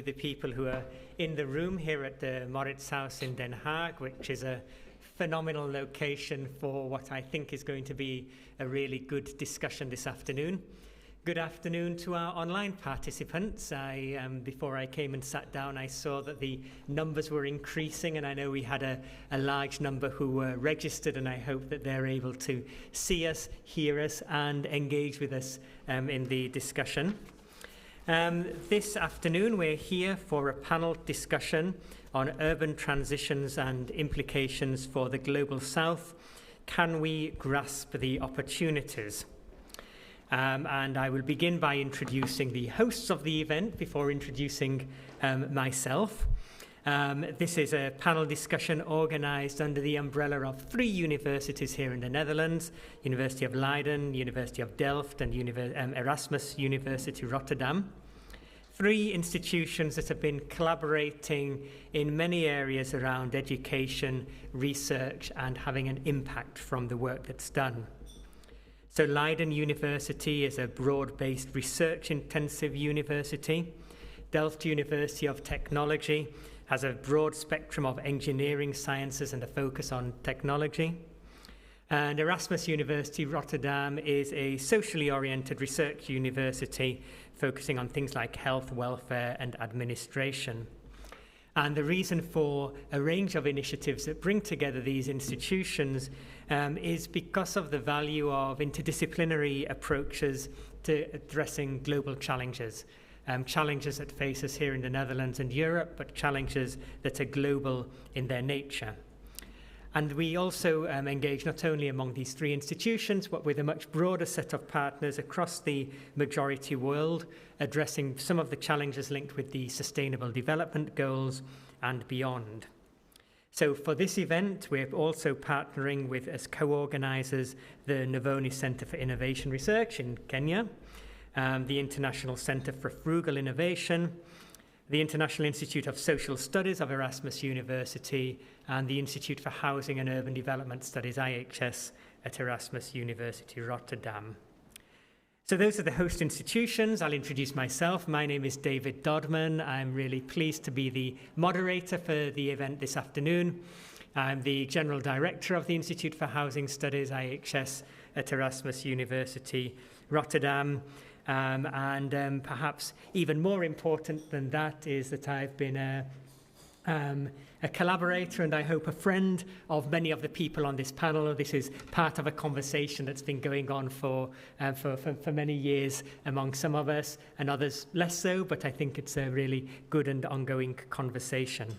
The people who are in the room here at the Mauritshuis in Den Haag, which is a phenomenal location for what I think is going to be a really good discussion this afternoon. Good afternoon to our online participants. Before I came and sat down, I saw that the numbers were increasing, and I know we had a large number who were registered, and I hope that they're able to see us, hear us, and engage with us in the discussion. This afternoon we're here for a panel discussion on urban transitions and implications for the Global South. Can we grasp the opportunities? And I will begin by introducing the hosts of the event before introducing myself. This is a panel discussion organised under the umbrella of 3 universities here in the Netherlands: University of Leiden, University of Delft and Erasmus University Rotterdam. 3 institutions that have been collaborating in many areas around education, research and having an impact from the work that's done. So Leiden University is a broad-based research-intensive university. Delft University of Technology has a broad spectrum of engineering sciences and a focus on technology. And Erasmus University Rotterdam is a socially oriented research university focusing on things like health, welfare and administration. And the reason for a range of initiatives that bring together these institutions is because of the value of interdisciplinary approaches to addressing global challenges. Challenges that face us here in the Netherlands and Europe, but challenges that are global in their nature. And we also engage not only among these 3 institutions, but with a much broader set of partners across the majority world, addressing some of the challenges linked with the Sustainable Development Goals and beyond. So for this event, we're also partnering with, as co-organisers, the Nuvoni Centre for Innovation Research in Kenya, the International Centre for Frugal Innovation, the International Institute of Social Studies of Erasmus University, and the Institute for Housing and Urban Development Studies, IHS, at Erasmus University Rotterdam. So those are the host institutions. I'll introduce myself. My name is David Dodman. I'm really pleased to be the moderator for the event this afternoon. I'm the General Director of the Institute for Housing Studies, IHS, at Erasmus University Rotterdam. Perhaps even more important than that is that I've been a collaborator and I hope a friend of many of the people on this panel. This is part of a conversation that's been going on for many years among some of us and others less so, but I think it's a really good and ongoing conversation.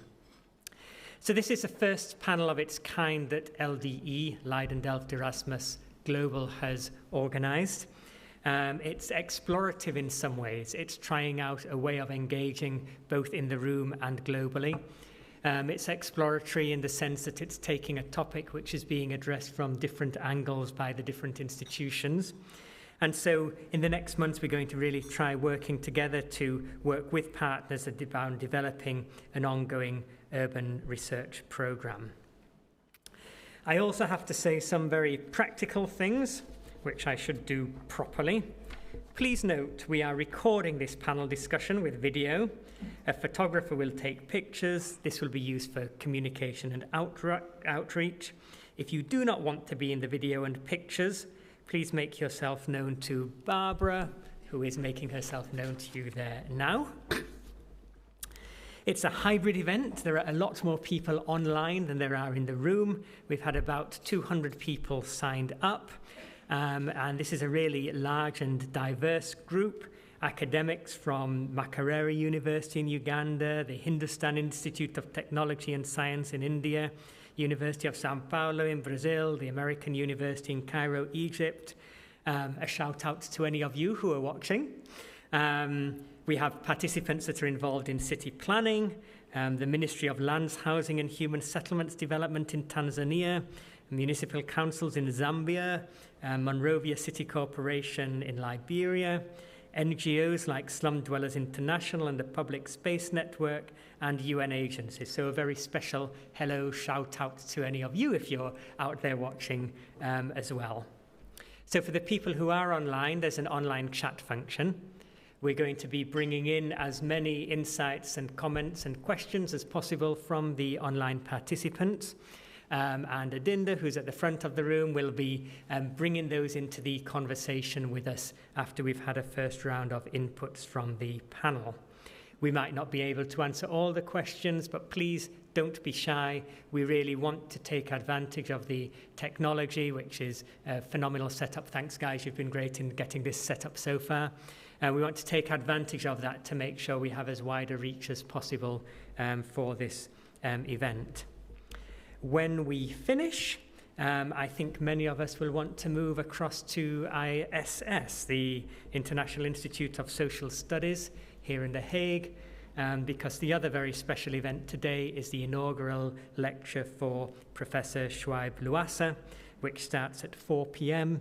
So this is the first panel of its kind that LDE, Leiden Delft Erasmus Global, has organised. It's explorative in some ways. It's trying out a way of engaging both in the room and globally. It's exploratory in the sense that it's taking a topic which is being addressed from different angles by the different institutions. And so in the next months, we're going to really try working together to work with partners around developing an ongoing urban research programme. I also have to say some very practical things, which I should do properly. Please note we are recording this panel discussion with video. A photographer will take pictures. This will be used for communication and outreach. If you do not want to be in the video and pictures, please make yourself known to Barbara, who is making herself known to you there now. It's a hybrid event. There are a lot more people online than there are in the room. We've had about 200 people signed up. And this is a really large and diverse group. Academics from Makerere University in Uganda, the Hindustan Institute of Technology and Science in India, University of Sao Paulo in Brazil, the American University in Cairo, Egypt. A shout out to any of you who are watching. We have participants that are involved in city planning, the Ministry of Lands, Housing and Human Settlements Development in Tanzania, municipal councils in Zambia, Monrovia City Corporation in Liberia, NGOs like Slum Dwellers International and the Public Space Network, and UN agencies. So a very special hello, shout out to any of you if you're out there watching as well. So for the people who are online, there's an online chat function. We're going to be bringing in as many insights and comments and questions as possible from the online participants. And Adinda, who's at the front of the room, will be bringing those into the conversation with us after we've had a first round of inputs from the panel. We might not be able to answer all the questions, but please don't be shy. We really want to take advantage of the technology, which is a phenomenal setup. Thanks, guys. You've been great in getting this set up so far. We want to take advantage of that to make sure we have as wide a reach as possible for this event. When we finish, I think many of us will want to move across to ISS, the International Institute of Social Studies, here in The Hague, because the other very special event today is the inaugural lecture for Professor Shuaib Lwasa, which starts at 4 p.m.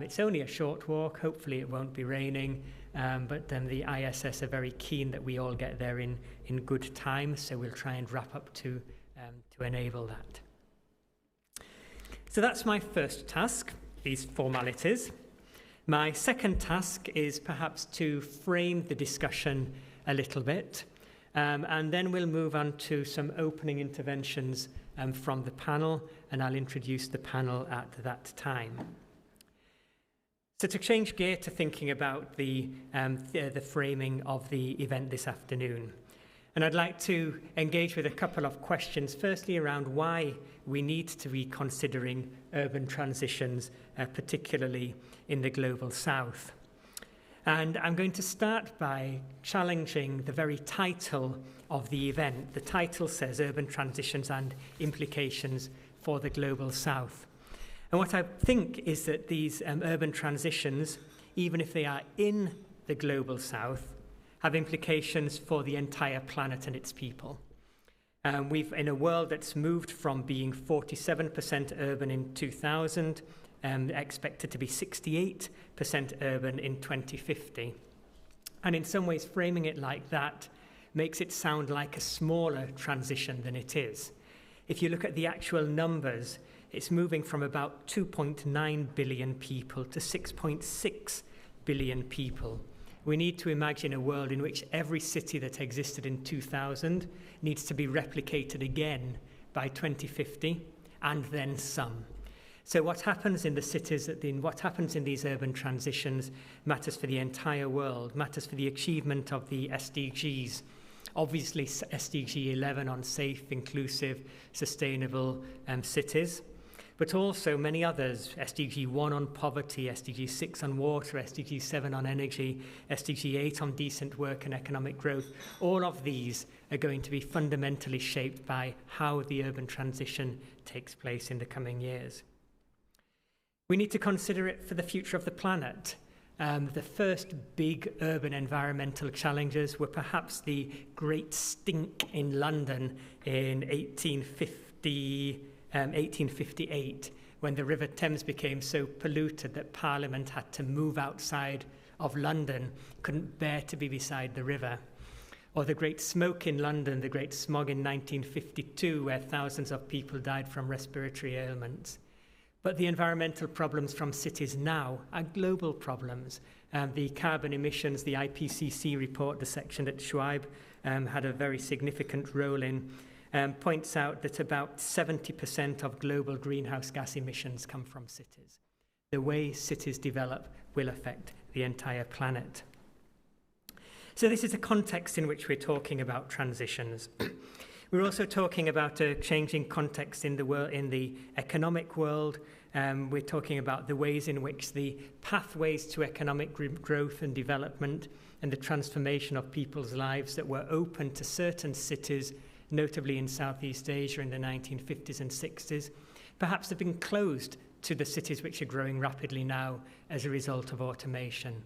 It's only a short walk. Hopefully it won't be raining, but the ISS are very keen that we all get there in good time, so we'll try and wrap up to enable that. So that's my first task, these formalities. My second task is perhaps to frame the discussion a little bit, and then we'll move on to some opening interventions from the panel, and I'll introduce the panel at that time. So to change gear to thinking about the framing of the event this afternoon, and I'd like to engage with a couple of questions, firstly around why we need to be considering urban transitions, particularly in the Global South. And I'm going to start by challenging the very title of the event. The title says Urban Transitions and Implications for the Global South. And what I think is that these urban transitions, even if they are in the Global South, have implications for the entire planet and its people. We've, in a world that's moved from being 47% urban in 2000, expected to be 68% urban in 2050. And in some ways, framing it like that makes it sound like a smaller transition than it is. If you look at the actual numbers, it's moving from about 2.9 billion people to 6.6 billion people. We need to imagine a world in which every city that existed in 2000 needs to be replicated again by 2050, and then some. So what happens in the cities, what happens in these urban transitions matters for the entire world, matters for the achievement of the SDGs. Obviously, SDG 11 on safe, inclusive, sustainable cities, but also many others, SDG 1 on poverty, SDG 6 on water, SDG 7 on energy, SDG 8 on decent work and economic growth. All of these are going to be fundamentally shaped by how the urban transition takes place in the coming years. We need to consider it for the future of the planet. The first big urban environmental challenges were perhaps the Great Stink in London in 1858, when the River Thames became so polluted that Parliament had to move outside of London, couldn't bear to be beside the river. Or the Great Smoke in London, the Great Smog in 1952, where thousands of people died from respiratory ailments. But the environmental problems from cities now are global problems. The carbon emissions, the IPCC report, the section that Shuaib had a very significant role in, points out that about 70% of global greenhouse gas emissions come from cities. The way cities develop will affect the entire planet. So this is a context in which we're talking about transitions. We're also talking about a changing context in the world, in the economic world. We're talking about the ways in which the pathways to economic growth and development and the transformation of people's lives that were open to certain cities, notably in Southeast Asia in the 1950s and 60s, perhaps have been closed to the cities which are growing rapidly now as a result of automation.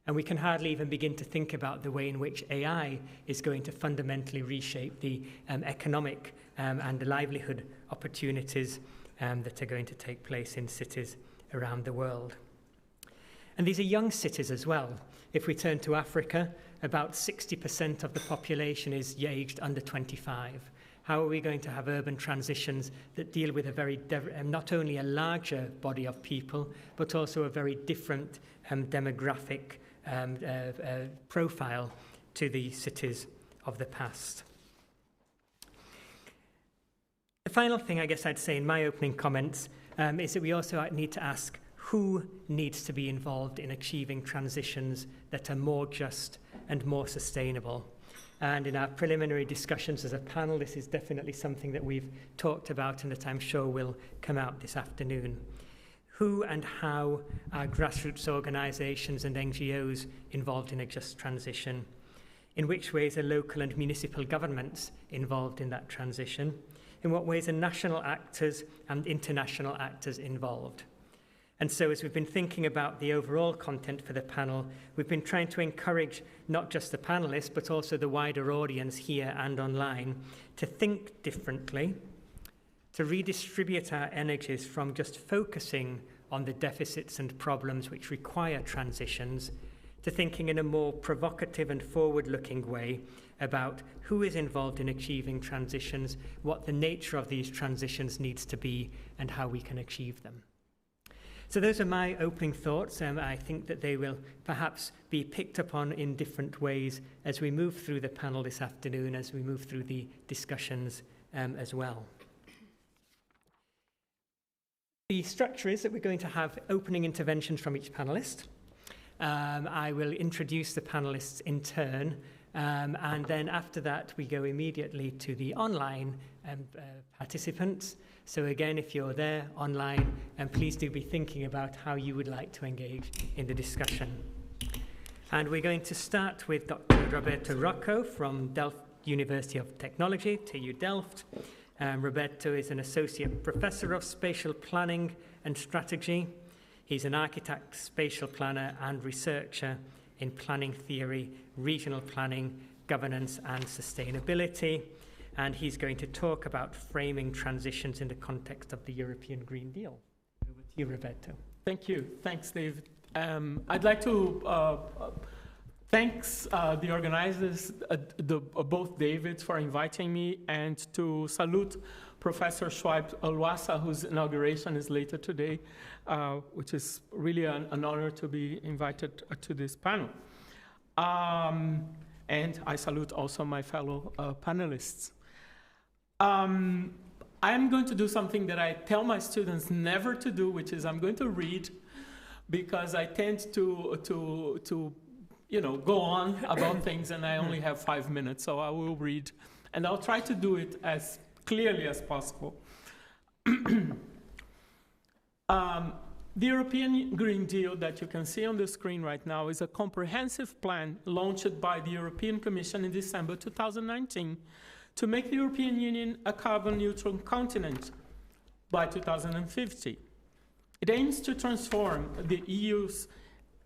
And we can hardly even begin to think about the way in which AI is going to fundamentally reshape the economic and the livelihood opportunities that are going to take place in cities around the world. And these are young cities as well. If we turn to Africa, about 60% of the population is aged under 25. How are we going to have urban transitions that deal with a very not only a larger body of people, but also a very different demographic profile to the cities of the past. The final thing I guess I'd say in my opening comments is that we also need to ask who needs to be involved in achieving transitions that are more just and more sustainable. And in our preliminary discussions as a panel, this is definitely something that we've talked about and that I'm sure will come out this afternoon. Who and how are grassroots organisations and NGOs involved in a just transition? In which ways are local and municipal governments involved in that transition? In what ways are national actors and international actors involved? And so as we've been thinking about the overall content for the panel, we've been trying to encourage not just the panelists, but also the wider audience here and online to think differently, to redistribute our energies from just focusing on the deficits and problems which require transitions, to thinking in a more provocative and forward-looking way about who is involved in achieving transitions, what the nature of these transitions needs to be, and how we can achieve them. So those are my opening thoughts. I think that they will perhaps be picked upon in different ways as we move through the panel this afternoon, as we move through the discussions as well. The structure is that we're going to have opening interventions from each panellist. I will introduce the panellists in turn, and then after that we go immediately to the online participants. So again, if you're there online, please do be thinking about how you would like to engage in the discussion. And we're going to start with Dr. Roberto Rocco from Delft University of Technology, TU Delft. Roberto is an associate professor of spatial planning and strategy. He's an architect, spatial planner, and researcher in planning theory, regional planning, governance, and sustainability. And he's going to talk about framing transitions in the context of the European Green Deal. Over to you, Roberto. Thank you. Thanks, David. I'd like to thank the organizers, both Davids, for inviting me, and to salute Professor Shuaib Lwasa, whose inauguration is later today, which is really an honor to be invited to this panel. And I salute also my fellow panelists. I'm going to do something that I tell my students never to do, which is I'm going to read, because I tend to go on about things, and I only have 5 minutes, so I will read, and I'll try to do it as clearly as possible. The European Green Deal that you can see on the screen right now is a comprehensive plan launched by the European Commission in December 2019 to make the European Union a carbon-neutral continent by 2050. It aims to transform the EU's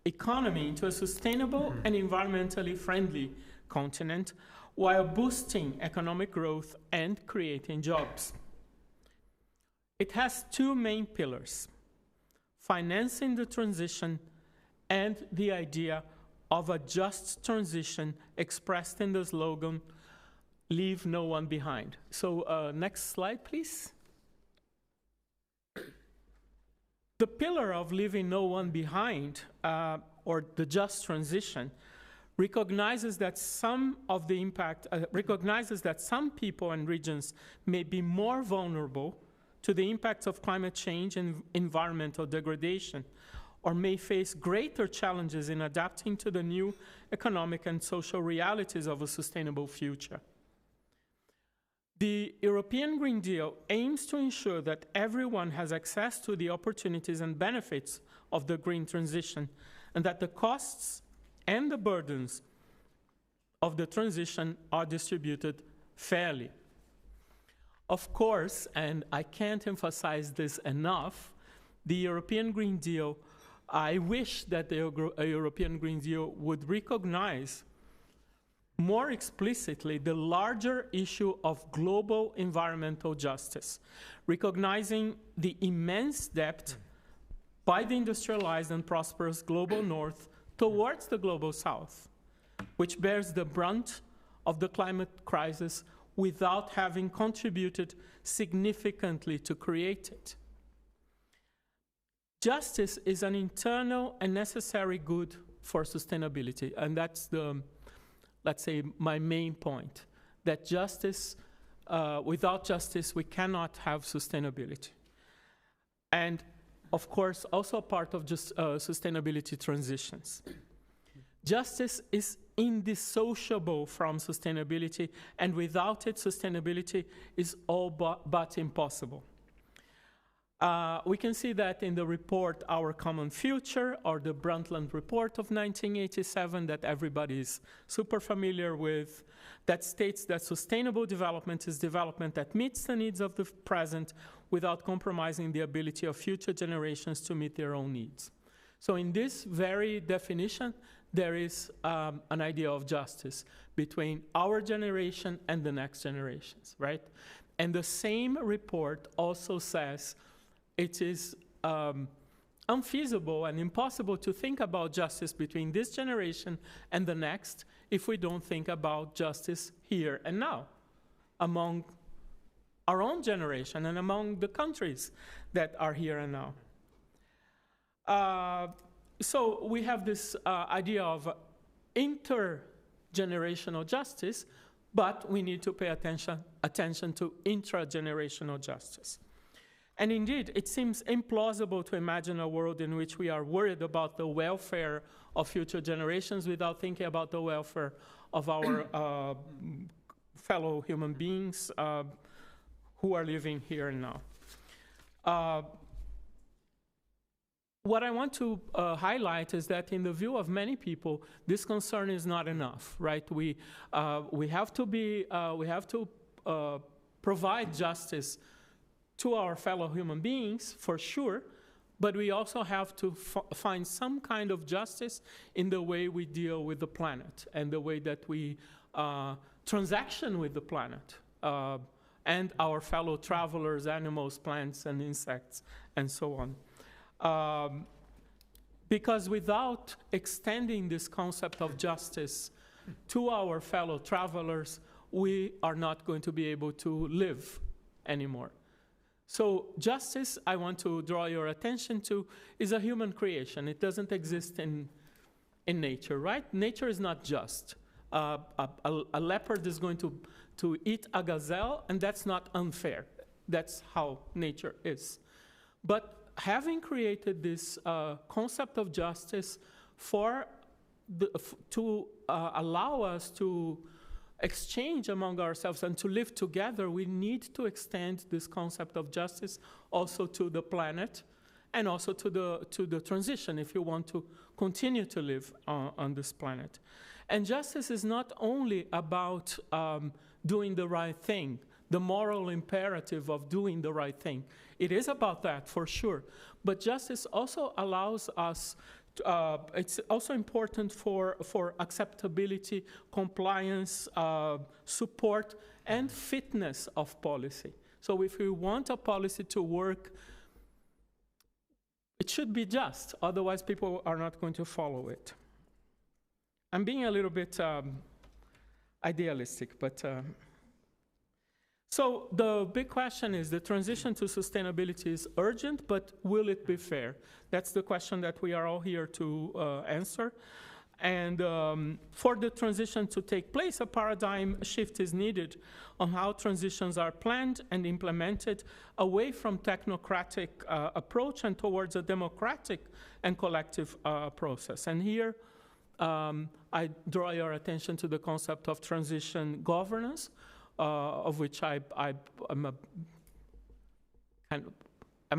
economy into a sustainable and environmentally friendly continent while boosting economic growth and creating jobs. It has two main pillars: financing the transition and the idea of a just transition expressed in the slogan, "Leave no one behind." So next slide, please. The pillar of leaving no one behind, or the just transition, recognizes that some people and regions may be more vulnerable to the impacts of climate change and environmental degradation, or may face greater challenges in adapting to the new economic and social realities of a sustainable future. The European Green Deal aims to ensure that everyone has access to the opportunities and benefits of the green transition, and that the costs and the burdens of the transition are distributed fairly. Of course, and I can't emphasize this enough, the European Green Deal, I wish that the European Green Deal would recognize more explicitly the larger issue of global environmental justice, recognizing the immense debt by the industrialized and prosperous global north towards the global south, which bears the brunt of the climate crisis without having contributed significantly to create it. Justice is an internal and necessary good for sustainability. And that's the, let's say, my main point, that justice, without justice, we cannot have sustainability. And of course, also part of just sustainability transitions. Justice is indissociable from sustainability, and without it, sustainability is all but impossible. We can see that in the report, Our Common Future, or the Brundtland Report of 1987, that everybody is super familiar with, that states that sustainable development is development that meets the needs of the present without compromising the ability of future generations to meet their own needs. So in this very definition, there is an idea of justice between our generation and the next generations, right? And the same report also says it is unfeasible and impossible to think about justice between this generation and the next if we don't think about justice here and now among our own generation and among the countries that are here and now. So we have this idea of intergenerational justice, but we need to pay attention to intragenerational justice. And indeed, it seems implausible to imagine a world in which we are worried about the welfare of future generations without thinking about the welfare of our fellow human beings who are living here and now. What I want to highlight is that in the view of many people, this concern is not enough, right? We have to provide justice to our fellow human beings, for sure, but we also have to find some kind of justice in the way we deal with the planet and the way that we transaction with the planet and our fellow travelers, animals, plants, and insects, and so on. Because without extending this concept of justice to our fellow travelers, we are not going to be able to live anymore. So justice, I want to draw your attention to, is a human creation. It doesn't exist in nature, right? Nature is not just. A leopard is going to eat a gazelle, and that's not unfair. That's how nature is. But having created this concept of justice to allow us to exchange among ourselves and to live together, we need to extend this concept of justice also to the planet and also to the transition if you want to continue to live on this planet. And justice is not only about doing the right thing, the moral imperative of doing the right thing. It is about that, for sure. But justice also allows us, it's also important for acceptability, compliance, support, and fitness of policy. So if we want a policy to work, it should be just. Otherwise, people are not going to follow it. I'm being a little bit idealistic, but... So the big question is, the transition to sustainability is urgent, but will it be fair? That's the question that we are all here to answer. And for the transition to take place, a paradigm shift is needed on how transitions are planned and implemented away from technocratic approach and towards a democratic and collective process. And here, I draw your attention to the concept of transition governance, of which I'm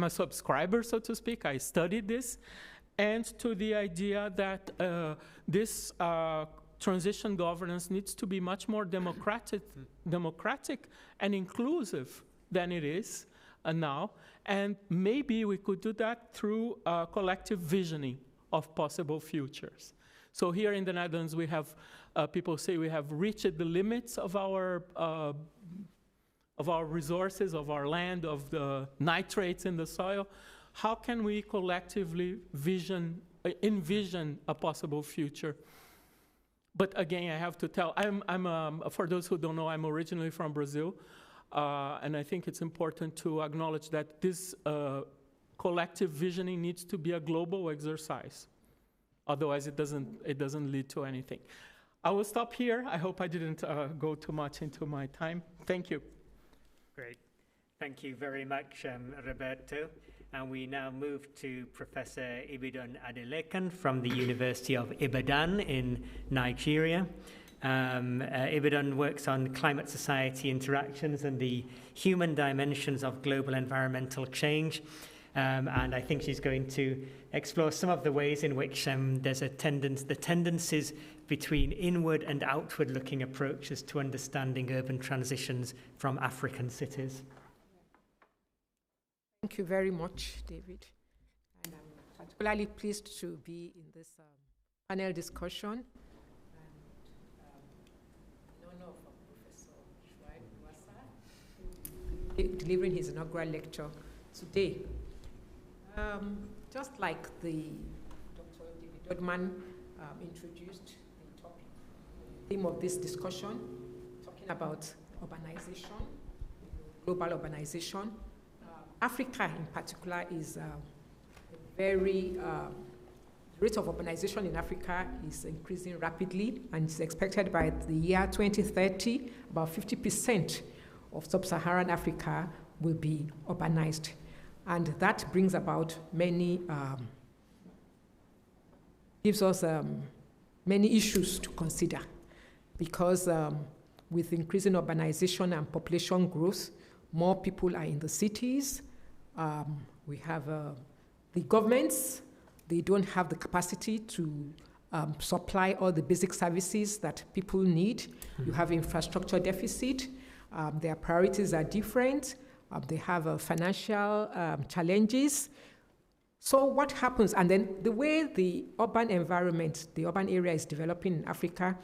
a subscriber, so to speak. I studied this, and to the idea that this transition governance needs to be much more democratic and inclusive than it is now. And maybe we could do that through collective visioning of possible futures. So here in the Netherlands, we have people say we have reached the limits of our resources, of our land, of the nitrates in the soil. How can we collectively envision a possible future? But again, I have to tell, for those who don't know, I'm originally from Brazil, and I think it's important to acknowledge that this collective visioning needs to be a global exercise. Otherwise, it doesn't lead to anything. I will stop here. I hope I didn't go too much into my time. Thank you. Great. Thank you very much, Roberto. And we now move to Professor Ibidun Adelekan from the University of Ibadan in Nigeria. Ibidun works on climate-society interactions and the human dimensions of global environmental change. And I think she's going to explore some of the ways in which there's the tendencies between inward and outward-looking approaches to understanding urban transitions from African cities. Thank you very much, David. And I'm particularly pleased to be in this panel discussion. And in honor of Professor Shuaib Lwasa, who will be delivering his inaugural lecture today. Just like the Dr. Dodman introduced the topic, the theme of this discussion, talking about urbanization, global urbanization. Africa in particular is the rate of urbanization in Africa is increasing rapidly, and it's expected by the year 2030, about 50% of sub-Saharan Africa will be urbanized. And that brings about many, gives us many issues to consider, because with increasing urbanization and population growth, more people are in the cities. We have the governments, they don't have the capacity to supply all the basic services that people need. You have infrastructure deficit. Their priorities are different. They have financial challenges. So what happens? And then the way the urban environment, the urban area is developing in Africa,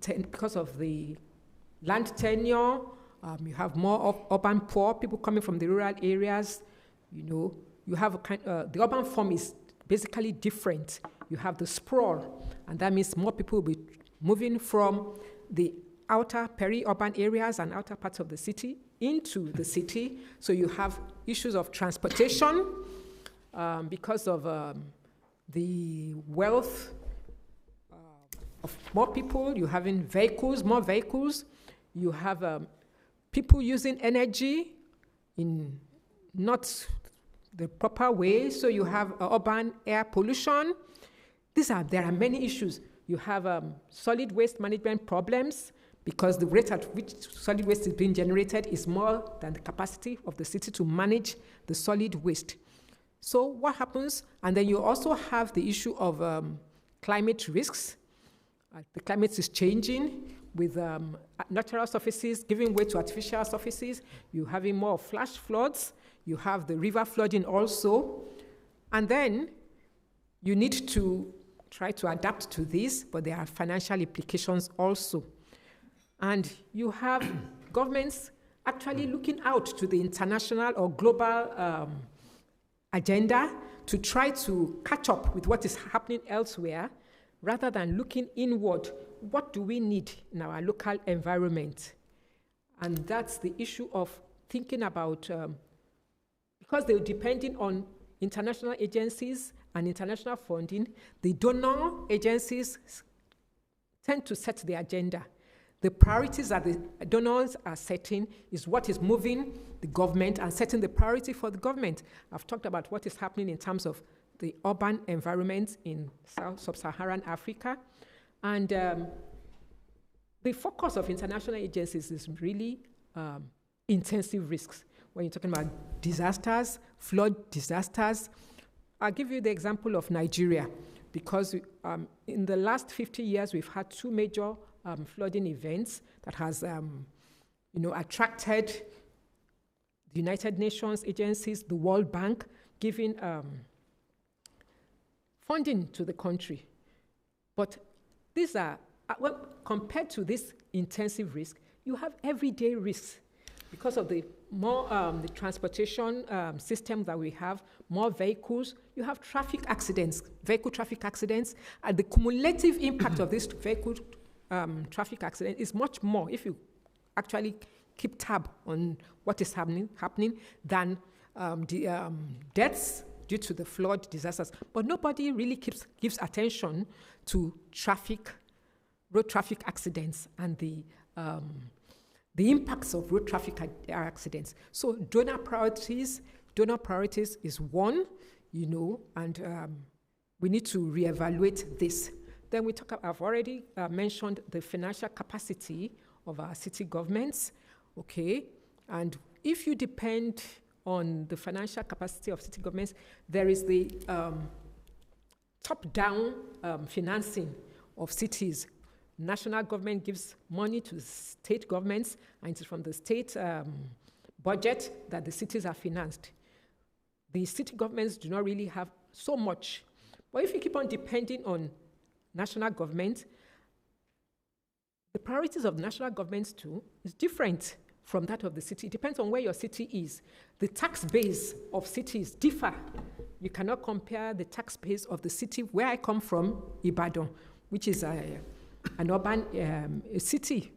because of the land tenure, you have more urban poor, people coming from the rural areas. You know, you have the urban form is basically different. You have the sprawl, and that means more people will be moving from the outer peri-urban areas and outer parts of the city into the city. So you have issues of transportation because of the wealth of more people. You're having vehicles, more vehicles. You have people using energy in not the proper way. So you have urban air pollution. There are many issues. You have solid waste management problems, because the rate at which solid waste is being generated is more than the capacity of the city to manage the solid waste. So what happens? And then you also have the issue of climate risks. The climate is changing with natural surfaces giving way to artificial surfaces. You're having more flash floods. You have the river flooding also. And then you need to try to adapt to this, but there are financial implications also. And you have governments actually looking out to the international or global agenda to try to catch up with what is happening elsewhere, rather than looking inward. What do we need in our local environment? And that's the issue of thinking about, because they're depending on international agencies and international funding, the donor agencies tend to set the agenda. The priorities that the donors are setting is what is moving the government and setting the priority for the government. I've talked about what is happening in terms of the urban environment in sub-Saharan Africa. And the focus of international agencies is really intensive risks. When you're talking about disasters, flood disasters, I'll give you the example of Nigeria, because in the last 50 years, we've had two major flooding events that has attracted the United Nations agencies, the World Bank, giving funding to the country. But these are, compared to this intensive risk, you have everyday risks because of the more the transportation system that we have, more vehicles. You have traffic accidents, vehicle traffic accidents, and the cumulative impact of this vehicle traffic accident is much more, if you actually keep tab on what is happening than the deaths due to the flood disasters. But nobody really gives attention to road traffic accidents and the impacts of road traffic accidents. So donor priorities is one, and we need to reevaluate this. Then I've already mentioned the financial capacity of our city governments, okay? And if you depend on the financial capacity of city governments, there is the top-down financing of cities. National government gives money to the state governments, and it's from the state budget that the cities are financed. The city governments do not really have so much. But if you keep on depending on national government, the priorities of national governments too is different from that of the city. It depends on where your city is. The tax base of cities differ. You cannot compare the tax base of the city where I come from, Ibadan, which is an urban city,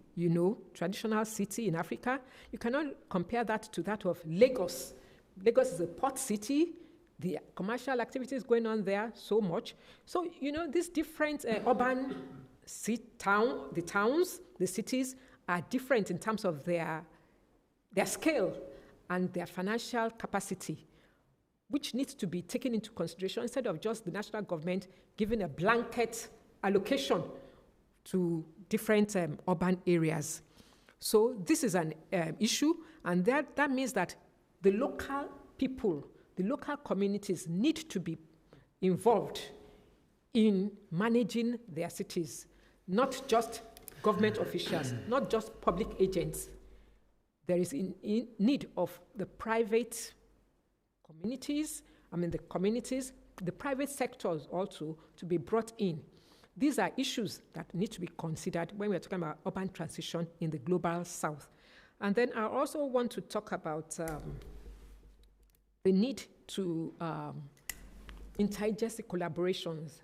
traditional city in Africa. You cannot compare that to that of Lagos. Lagos is a port city. The commercial activities going on there so much. So, these different urban towns, the cities are different in terms of their scale and their financial capacity, which needs to be taken into consideration instead of just the national government giving a blanket allocation to different urban areas. So this is an issue, and that means that the local people, the local communities need to be involved in managing their cities, not just government officials, not just public agents. There is in need of the private communities, the private sectors also to be brought in. These are issues that need to be considered when we're talking about urban transition in the global south. And then I also want to talk about the need to interagency collaborations.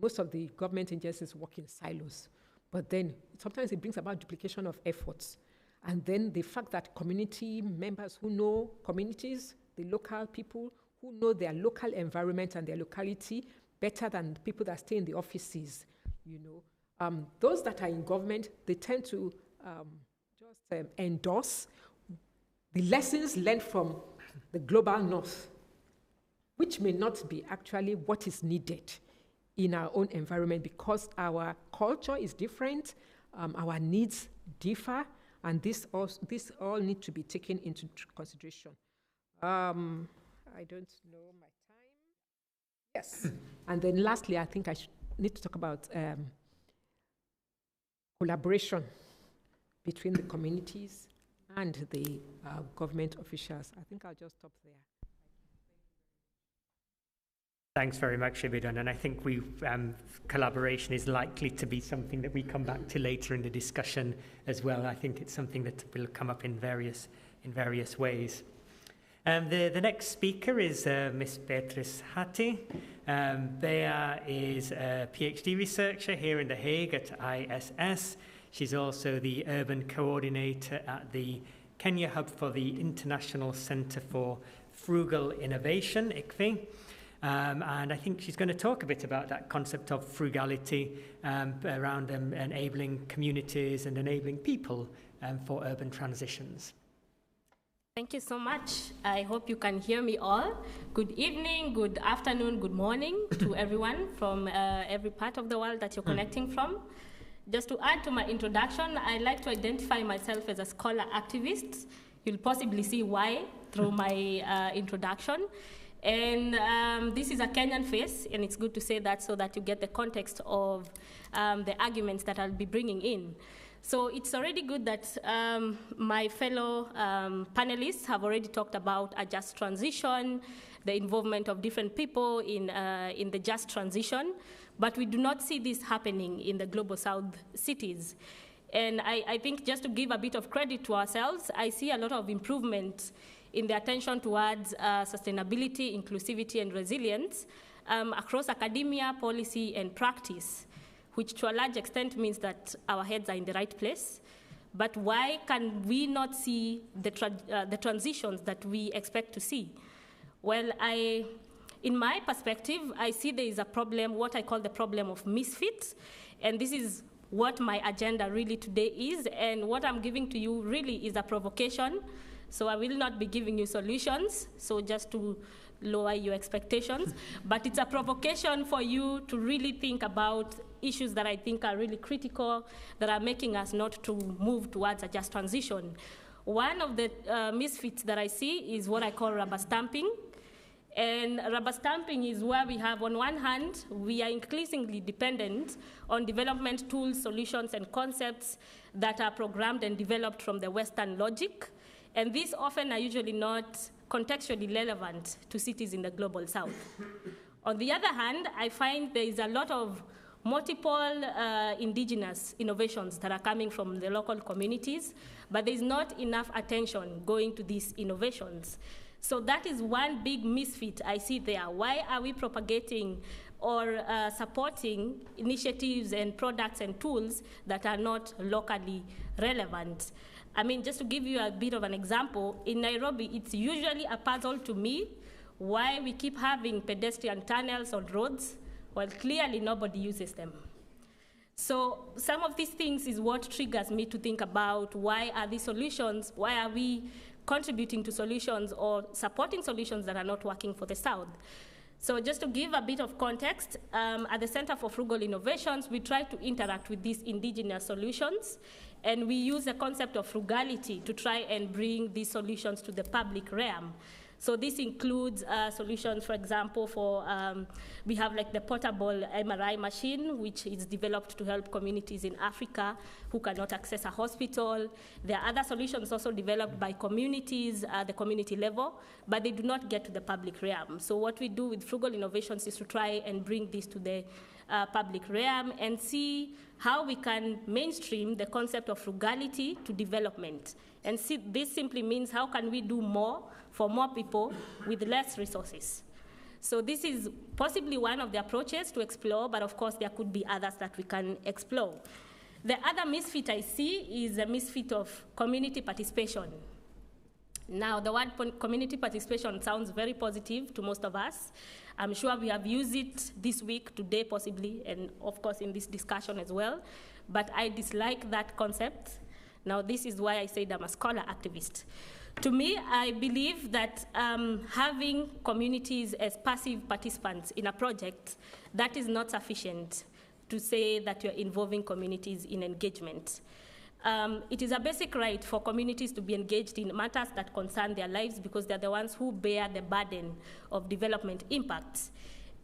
Most of the government agencies work in silos, but then sometimes it brings about duplication of efforts. And then the fact that community members who know communities, the local people who know their local environment and their locality better than people that stay in the offices, those that are in government, they tend to just endorse the lessons learned from the global north, which may not be actually what is needed in our own environment because our culture is different, our needs differ, and this all need to be taken into consideration. I don't know my time. Yes. And then lastly, I think I need to talk about collaboration between the communities and the government officials. I think I'll just stop there. Thanks very much, Ibidun. And I think collaboration is likely to be something that we come back to later in the discussion as well. I think it's something that will come up in various ways. The next speaker is Miss Beatrice Hati. Bea is a PhD researcher here in The Hague at ISS. She's also the urban coordinator at the Kenya Hub for the International Centre for Frugal Innovation, ICFI. And I think she's going to talk a bit about that concept of frugality around enabling communities and enabling people for urban transitions. Thank you so much. I hope you can hear me all. Good evening, good afternoon, good morning to everyone from every part of the world that you're connecting from. Just to add to my introduction, I like to identify myself as a scholar activist. You'll possibly see why through my introduction. And this is a Kenyan face, and it's good to say that so that you get the context of the arguments that I'll be bringing in. So it's already good that my fellow panelists have already talked about a just transition, the involvement of different people in the just transition, but we do not see this happening in the global south cities. And I think just to give a bit of credit to ourselves, I see a lot of improvement in the attention towards sustainability, inclusivity, and resilience across academia, policy, and practice, which to a large extent means that our heads are in the right place. But why can we not see the transitions that we expect to see? Well, I in my perspective, I see there is a problem, what I call the problem of misfits, and this is what my agenda really today is, and what I'm giving to you really is a provocation. So I will not be giving you solutions, so just to lower your expectations, but it's a provocation for you to really think about issues that I think are really critical, that are making us not to move towards a just transition. One of the misfits that I see is what I call rubber stamping. And rubber stamping is where we have, on one hand, we are increasingly dependent on development tools, solutions, and concepts that are programmed and developed from the Western logic. And these often are usually not contextually relevant to cities in the global south. On the other hand, I find there is a lot of multiple indigenous innovations that are coming from the local communities, but there's not enough attention going to these innovations. So that is one big misfit I see there. Why are we propagating or supporting initiatives and products and tools that are not locally relevant? I mean, just to give you a bit of an example, in Nairobi, it's usually a puzzle to me why we keep having pedestrian tunnels on roads while clearly nobody uses them. So some of these things is what triggers me to think about why are these solutions, why are we contributing to solutions or supporting solutions that are not working for the South. So just to give a bit of context, at the Center for Frugal Innovations, we try to interact with these indigenous solutions, and we use the concept of frugality to try and bring these solutions to the public realm. So this includes solutions, for example, for, we have like the portable MRI machine, which is developed to help communities in Africa who cannot access a hospital. There are other solutions also developed by communities at the community level, but they do not get to the public realm. So what we do with Frugal Innovations is to try and bring this to the public realm and see how we can mainstream the concept of frugality to development. And see, this simply means how can we do more for more people with less resources. So this is possibly one of the approaches to explore, but of course there could be others that we can explore. The other misfit I see is a misfit of community participation. Now, the word community participation sounds very positive to most of us. I'm sure we have used it this week, today possibly, and of course in this discussion as well, but I dislike that concept. Now, this is why I said I'm a scholar activist. To me, I believe that having communities as passive participants in a project, that is not sufficient to say that you're involving communities in engagement. It is a basic right for communities to be engaged in matters that concern their lives because they're the ones who bear the burden of development impacts.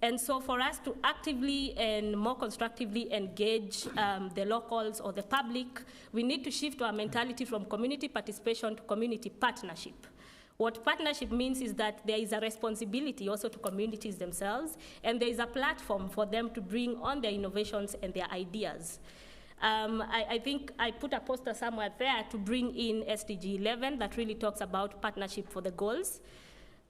And so for us to actively and more constructively engage the locals or the public, we need to shift our mentality from community participation to community partnership. What partnership means is that there is a responsibility also to communities themselves, and there is a platform for them to bring on their innovations and their ideas. I think I put a poster somewhere there to bring in SDG 11 that really talks about partnership for the goals.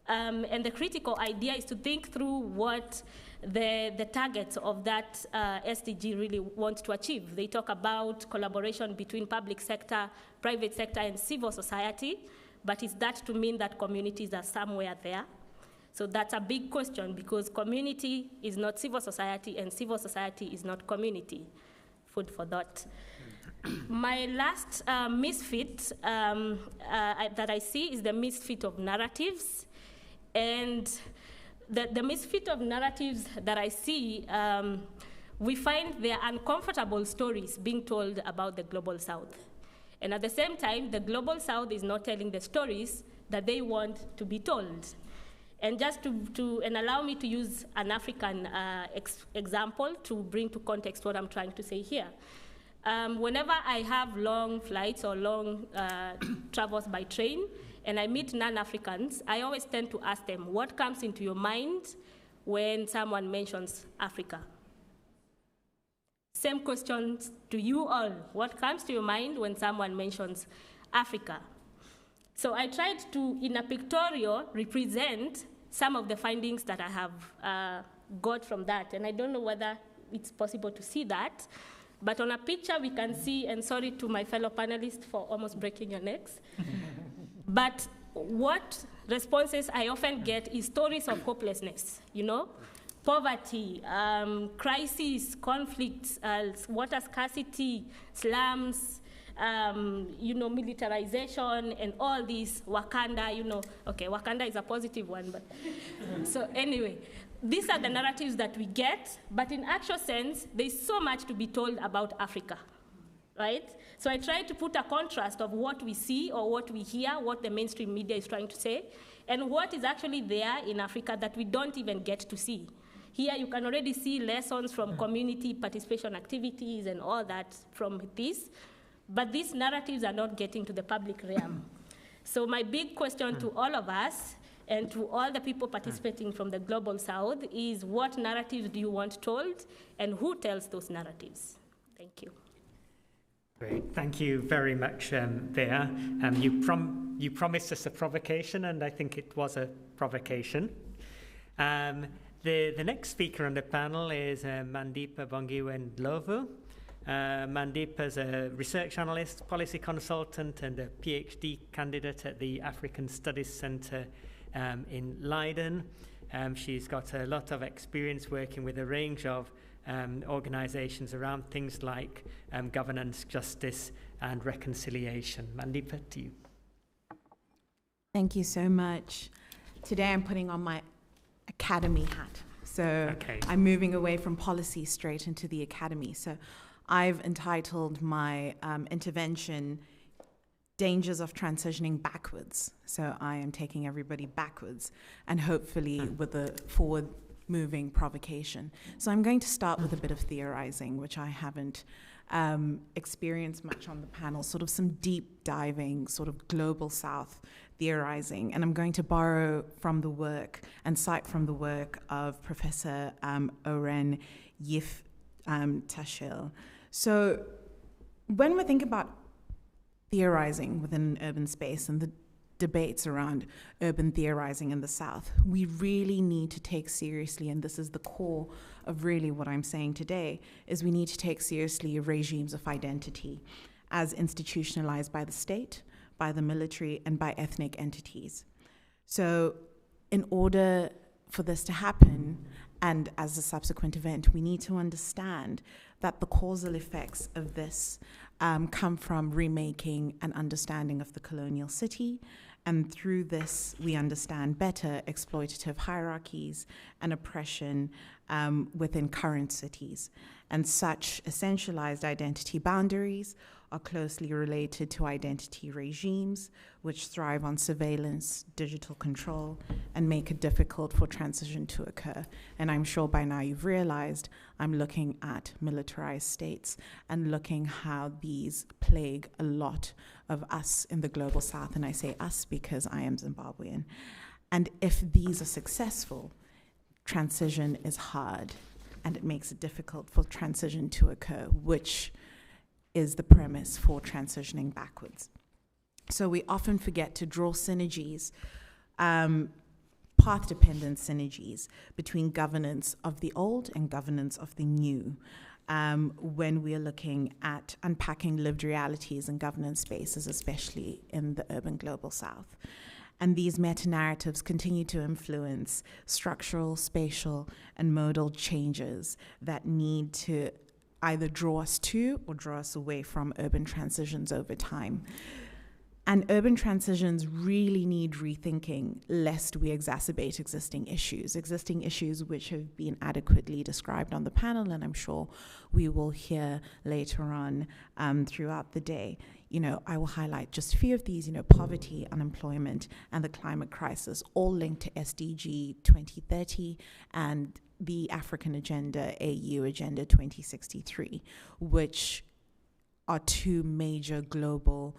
And the critical idea is to think through what the targets of that SDG really want to achieve. They talk about collaboration between public sector, private sector, and civil society, but is that to mean that communities are somewhere there? So that's a big question because community is not civil society and civil society is not community. Food for thought. My last misfit that I see is the misfit of narratives. And the misfit of narratives that I see, we find there are uncomfortable stories being told about the Global South. And at the same time, the Global South is not telling the stories that they want to be told. And just and allow me to use an African example to bring to context what I'm trying to say here. Whenever I have long flights or long travels by train, and I meet non-Africans, I always tend to ask them, what comes into your mind when someone mentions Africa? Same questions to you all. What comes to your mind when someone mentions Africa? So I tried to, in a pictorial, represent some of the findings that I have got from that. And I don't know whether it's possible to see that. But on a picture, we can see, and sorry to my fellow panelists for almost breaking your necks, but what responses I often get is stories of hopelessness, poverty, crisis, conflicts, water scarcity, slums, militarization, and all this, Wakanda, okay, Wakanda is a positive one, but so anyway, these are the narratives that we get, but in actual sense, there's so much to be told about Africa, right? So I try to put a contrast of what we see or what we hear, what the mainstream media is trying to say, and what is actually there in Africa that we don't even get to see. Here you can already see lessons from community participation activities and all that from this, but these narratives are not getting to the public realm. So my big question to all of us and to all the people participating from the Global South is, what narratives do you want told, and who tells those narratives? Thank you. Great, thank you very much, Bea. You promised us a provocation, and I think it was a provocation. The next speaker on the panel is Mandipa, Bongiwe, and Ndlovu. Mandipa is a research analyst, policy consultant, and a PhD candidate at the African Studies Centre in Leiden. She's got a lot of experience working with a range of organizations around things like governance, justice, and reconciliation. Mandipa, to you. Thank you so much. Today I'm putting on my academy hat. So I'm moving away from policy straight into the academy. So I've entitled my intervention Dangers of Transitioning Backwards. So I am taking everybody backwards, and hopefully with a forward-moving provocation. So I'm going to start with a bit of theorizing, which I haven't experienced much on the panel, sort of some deep diving, sort of Global South theorizing. And I'm going to borrow from the work and cite from the work of Professor Oren Yif Tashil. So when we think about theorizing within an urban space and the debates around urban theorizing in the South, we really need to take seriously, and this is the core of really what I'm saying today, is we need to take seriously regimes of identity as institutionalized by the state, by the military, and by ethnic entities. So in order for this to happen, and as a subsequent event, we need to understand that the causal effects of this come from remaking an understanding of the colonial city, and through this we understand better exploitative hierarchies and oppression within current cities. And such essentialized identity boundaries are closely related to identity regimes, which thrive on surveillance, digital control, and make it difficult for transition to occur. And I'm sure by now you've realized I'm looking at militarized states and looking how these plague a lot of us in the Global South. And I say us because I am Zimbabwean. And if these are successful, transition is hard, and it makes it difficult for transition to occur, which is the premise for transitioning backwards. So we often forget to draw synergies, path-dependent synergies between governance of the old and governance of the new when we are looking at unpacking lived realities and governance spaces, especially in the urban Global South. And these meta-narratives continue to influence structural, spatial, and modal changes that need to either draw us to or draw us away from urban transitions over time. And urban transitions really need rethinking lest we exacerbate existing issues which have been adequately described on the panel, and I'm sure we will hear later on throughout the day. I will highlight just a few of these, poverty, unemployment, and the climate crisis, all linked to SDG 2030 and the African Agenda, AU Agenda 2063, which are two major global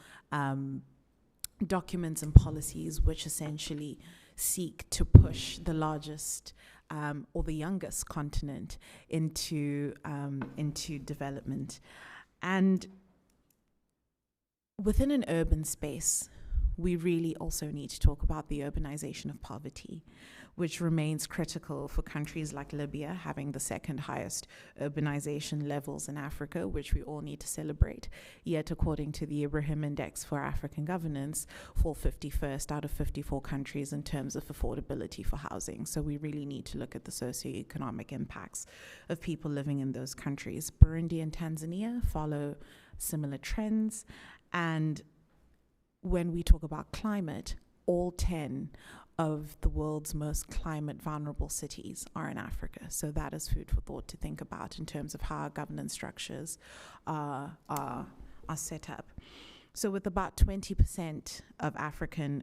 documents and policies which essentially seek to push the largest or the youngest continent into development. And within an urban space, we really also need to talk about the urbanization of poverty, which remains critical for countries like Libya, having the second highest urbanization levels in Africa, which we all need to celebrate. Yet, according to the Ibrahim Index for African Governance, fall 51st out of 54 countries in terms of affordability for housing. So we really need to look at the socioeconomic impacts of people living in those countries. Burundi and Tanzania follow similar trends. And when we talk about climate, all 10 of the world's most climate vulnerable cities are in Africa. So that is food for thought to think about in terms of how our governance structures are set up. So with about 20% of Africans'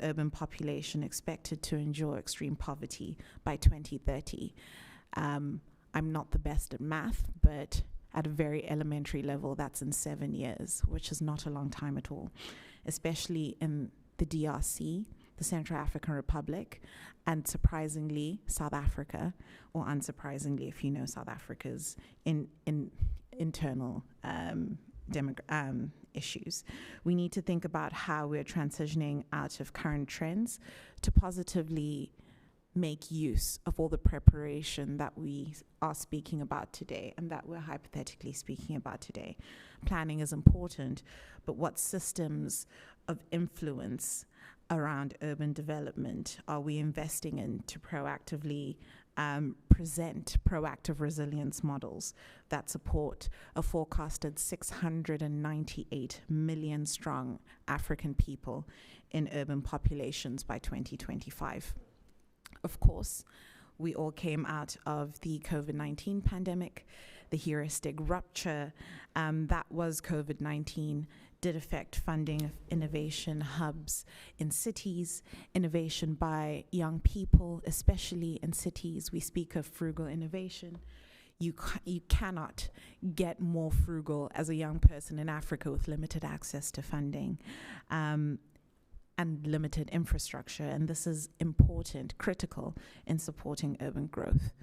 urban population expected to endure extreme poverty by 2030. I'm not the best at math, but at a very elementary level, that's in 7 years, which is not a long time at all, especially in the DRC, the Central African Republic, and surprisingly, South Africa, or unsurprisingly, if you know South Africa's internal issues. We need to think about how we're transitioning out of current trends to positively make use of all the preparation that we are speaking about today and that we're hypothetically speaking about today. Planning is important, but what systems of influence around urban development are we investing in to proactively present proactive resilience models that support a forecasted 698 million strong African people in urban populations by 2025? Of course, we all came out of the COVID-19 pandemic. The heuristic rupture that was COVID-19 did affect funding of innovation hubs in cities, innovation by young people, especially in cities. We speak of frugal innovation. You cannot get more frugal as a young person in Africa with limited access to funding and limited infrastructure. And this is important, critical in supporting urban growth.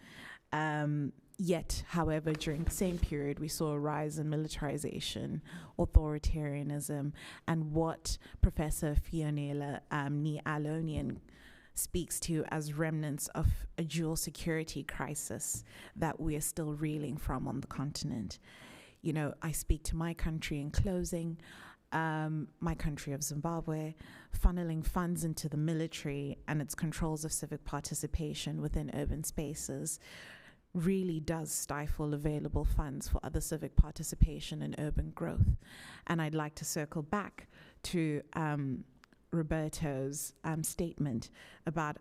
Yet, however, during the same period, we saw a rise in militarization, authoritarianism, and what Professor Fionela Ni-Alonian speaks to as remnants of a dual security crisis that we are still reeling from on the continent. You know, I speak to my country in closing, my country of Zimbabwe, funneling funds into the military and its controls of civic participation within urban spaces really does stifle available funds for other civic participation in urban growth. And I'd like to circle back to Roberto's statement about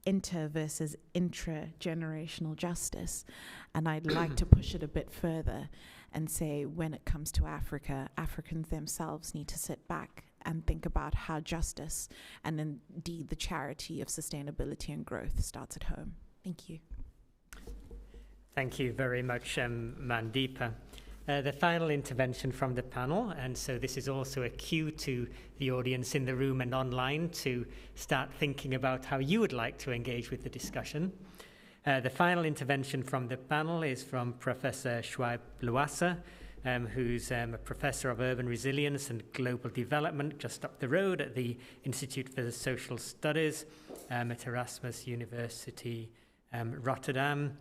inter versus intra-generational justice. And I'd like to push it a bit further and say when it comes to Africa, Africans themselves need to sit back and think about how justice and indeed the charity of sustainability and growth starts at home. Thank you. Thank you very much, Mandipa. The final intervention from the panel, and so this is also a cue to the audience in the room and online to start thinking about how you would like to engage with the discussion. The final intervention from the panel is from Professor Shuaib Lwasa, who's a professor of urban resilience and global development just up the road at the Institute for the Social Studies at Erasmus University, Rotterdam.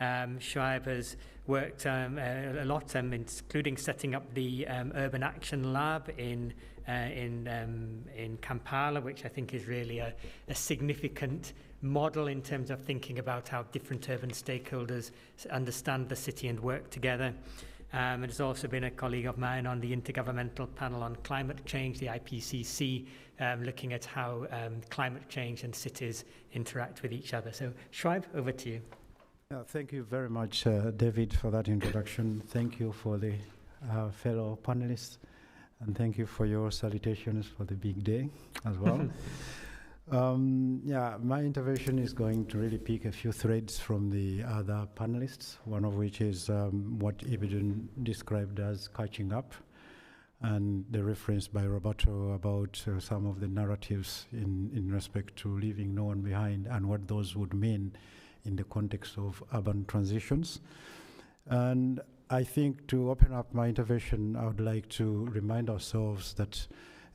Shuaib has worked a lot, including setting up the Urban Action Lab in Kampala, which I think is really a significant model in terms of thinking about how different urban stakeholders understand the city and work together. And has also been a colleague of mine on the Intergovernmental Panel on Climate Change, the IPCC, looking at how climate change and cities interact with each other. So, Shuaib, over to you. Thank you very much, David, for that introduction. Thank you for the fellow panelists, and thank you for your salutations for the big day as well. My intervention is going to really pick a few threads from the other panelists, one of which is what Ibidun described as catching up, and the reference by Roberto about some of the narratives in respect to leaving no one behind and what those would mean in the context of urban transitions. And I think to open up my intervention, I would like to remind ourselves that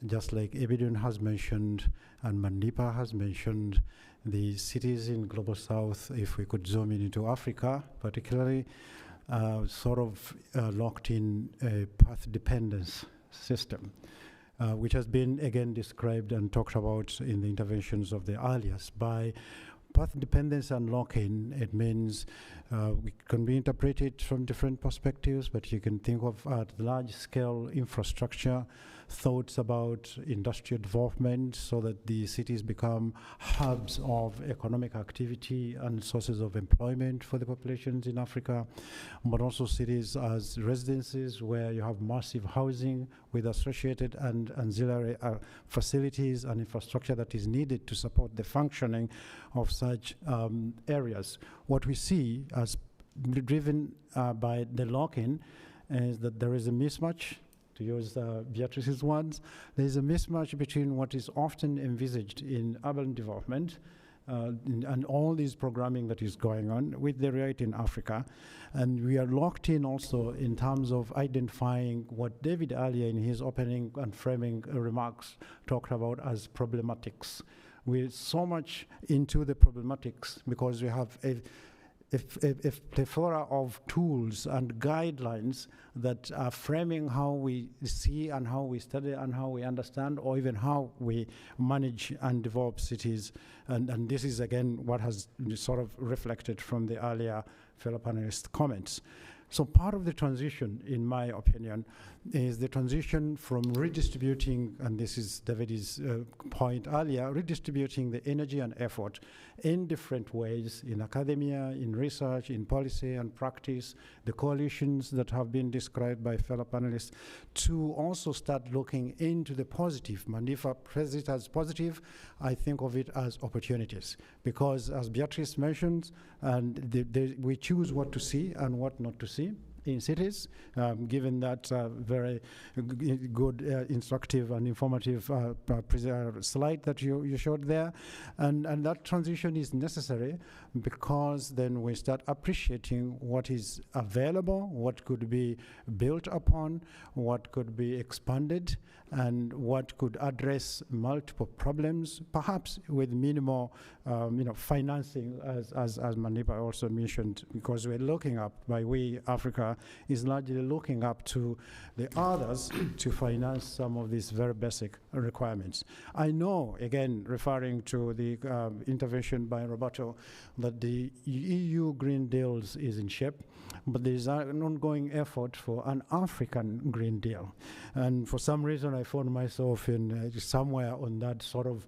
just like Ibidun has mentioned and Mandipa has mentioned, the cities in Global South, if we could zoom in into Africa particularly, sort of locked in a path dependence system, which has been again described and talked about in the interventions of the earliest. By path dependence and lock-in, it means it can be interpreted from different perspectives, but you can think of large-scale infrastructure, thoughts about industrial development so that the cities become hubs of economic activity and sources of employment for the populations in Africa, but also cities as residences where you have massive housing with associated and ancillary facilities and infrastructure that is needed to support the functioning of such areas. What we see as driven by the lock-in is that there is a mismatch. To use Beatrice's words, there is a mismatch between what is often envisaged in urban development and all this programming that is going on with the reality in Africa. And we are locked in also in terms of identifying what David earlier in his opening and framing remarks talked about as problematics. We're so much into the problematics because we have a plethora of tools and guidelines that are framing how we see and how we study and how we understand, or even how we manage and develop cities. And this is, again, what has sort of reflected from the earlier fellow panelists' comments. So part of the transition, in my opinion, is the transition from redistributing, and this is David's point earlier, redistributing the energy and effort in different ways in academia, in research, in policy and practice, the coalitions that have been described by fellow panelists, to also start looking into the positive. Mandipa says it as positive. I think of it as opportunities, because as Beatrice mentioned, and we choose what to see and what not to see in cities, given that very good, instructive and informative slide that you showed there. And that transition is necessary because then we start appreciating what is available, what could be built upon, what could be expanded, and what could address multiple problems, perhaps with minimal financing, as Mandipa also mentioned, because we're looking up, by we, Africa, is largely looking up to the others to finance some of these very basic requirements. I know, again, referring to the intervention by Roberto, that the EU Green Deals is in shape, but there is an ongoing effort for an African Green Deal. And for some reason, I found myself in somewhere on that sort of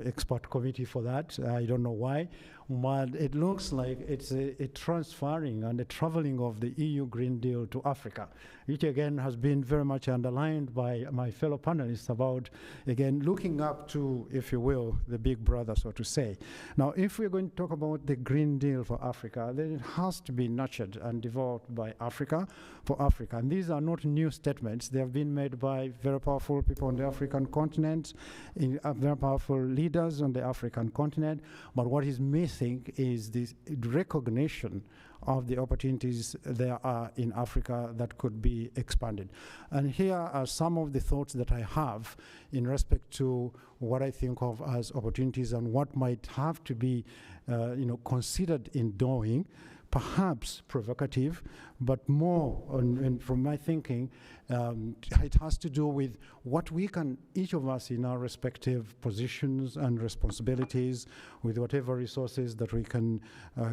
expert committee for that. I don't know why, but it looks like it's a transferring and a traveling of the EU Green Deal to Africa, which again has been very much underlined by my fellow panelists about, again, looking up to, if you will, the big brother, so to say. Now, if we're going to talk about the Green Deal for Africa, then it has to be nurtured and developed by Africa, for Africa. And these are not new statements. They have been made by very powerful people on the African continent, very powerful leaders on the African continent. But what is missing is this recognition of the opportunities there are in Africa that could be expanded. And here are some of the thoughts that I have in respect to what I think of as opportunities and what might have to be considered in doing, perhaps provocative, but more, from my thinking, it has to do with what we can, each of us in our respective positions and responsibilities, with whatever resources that we can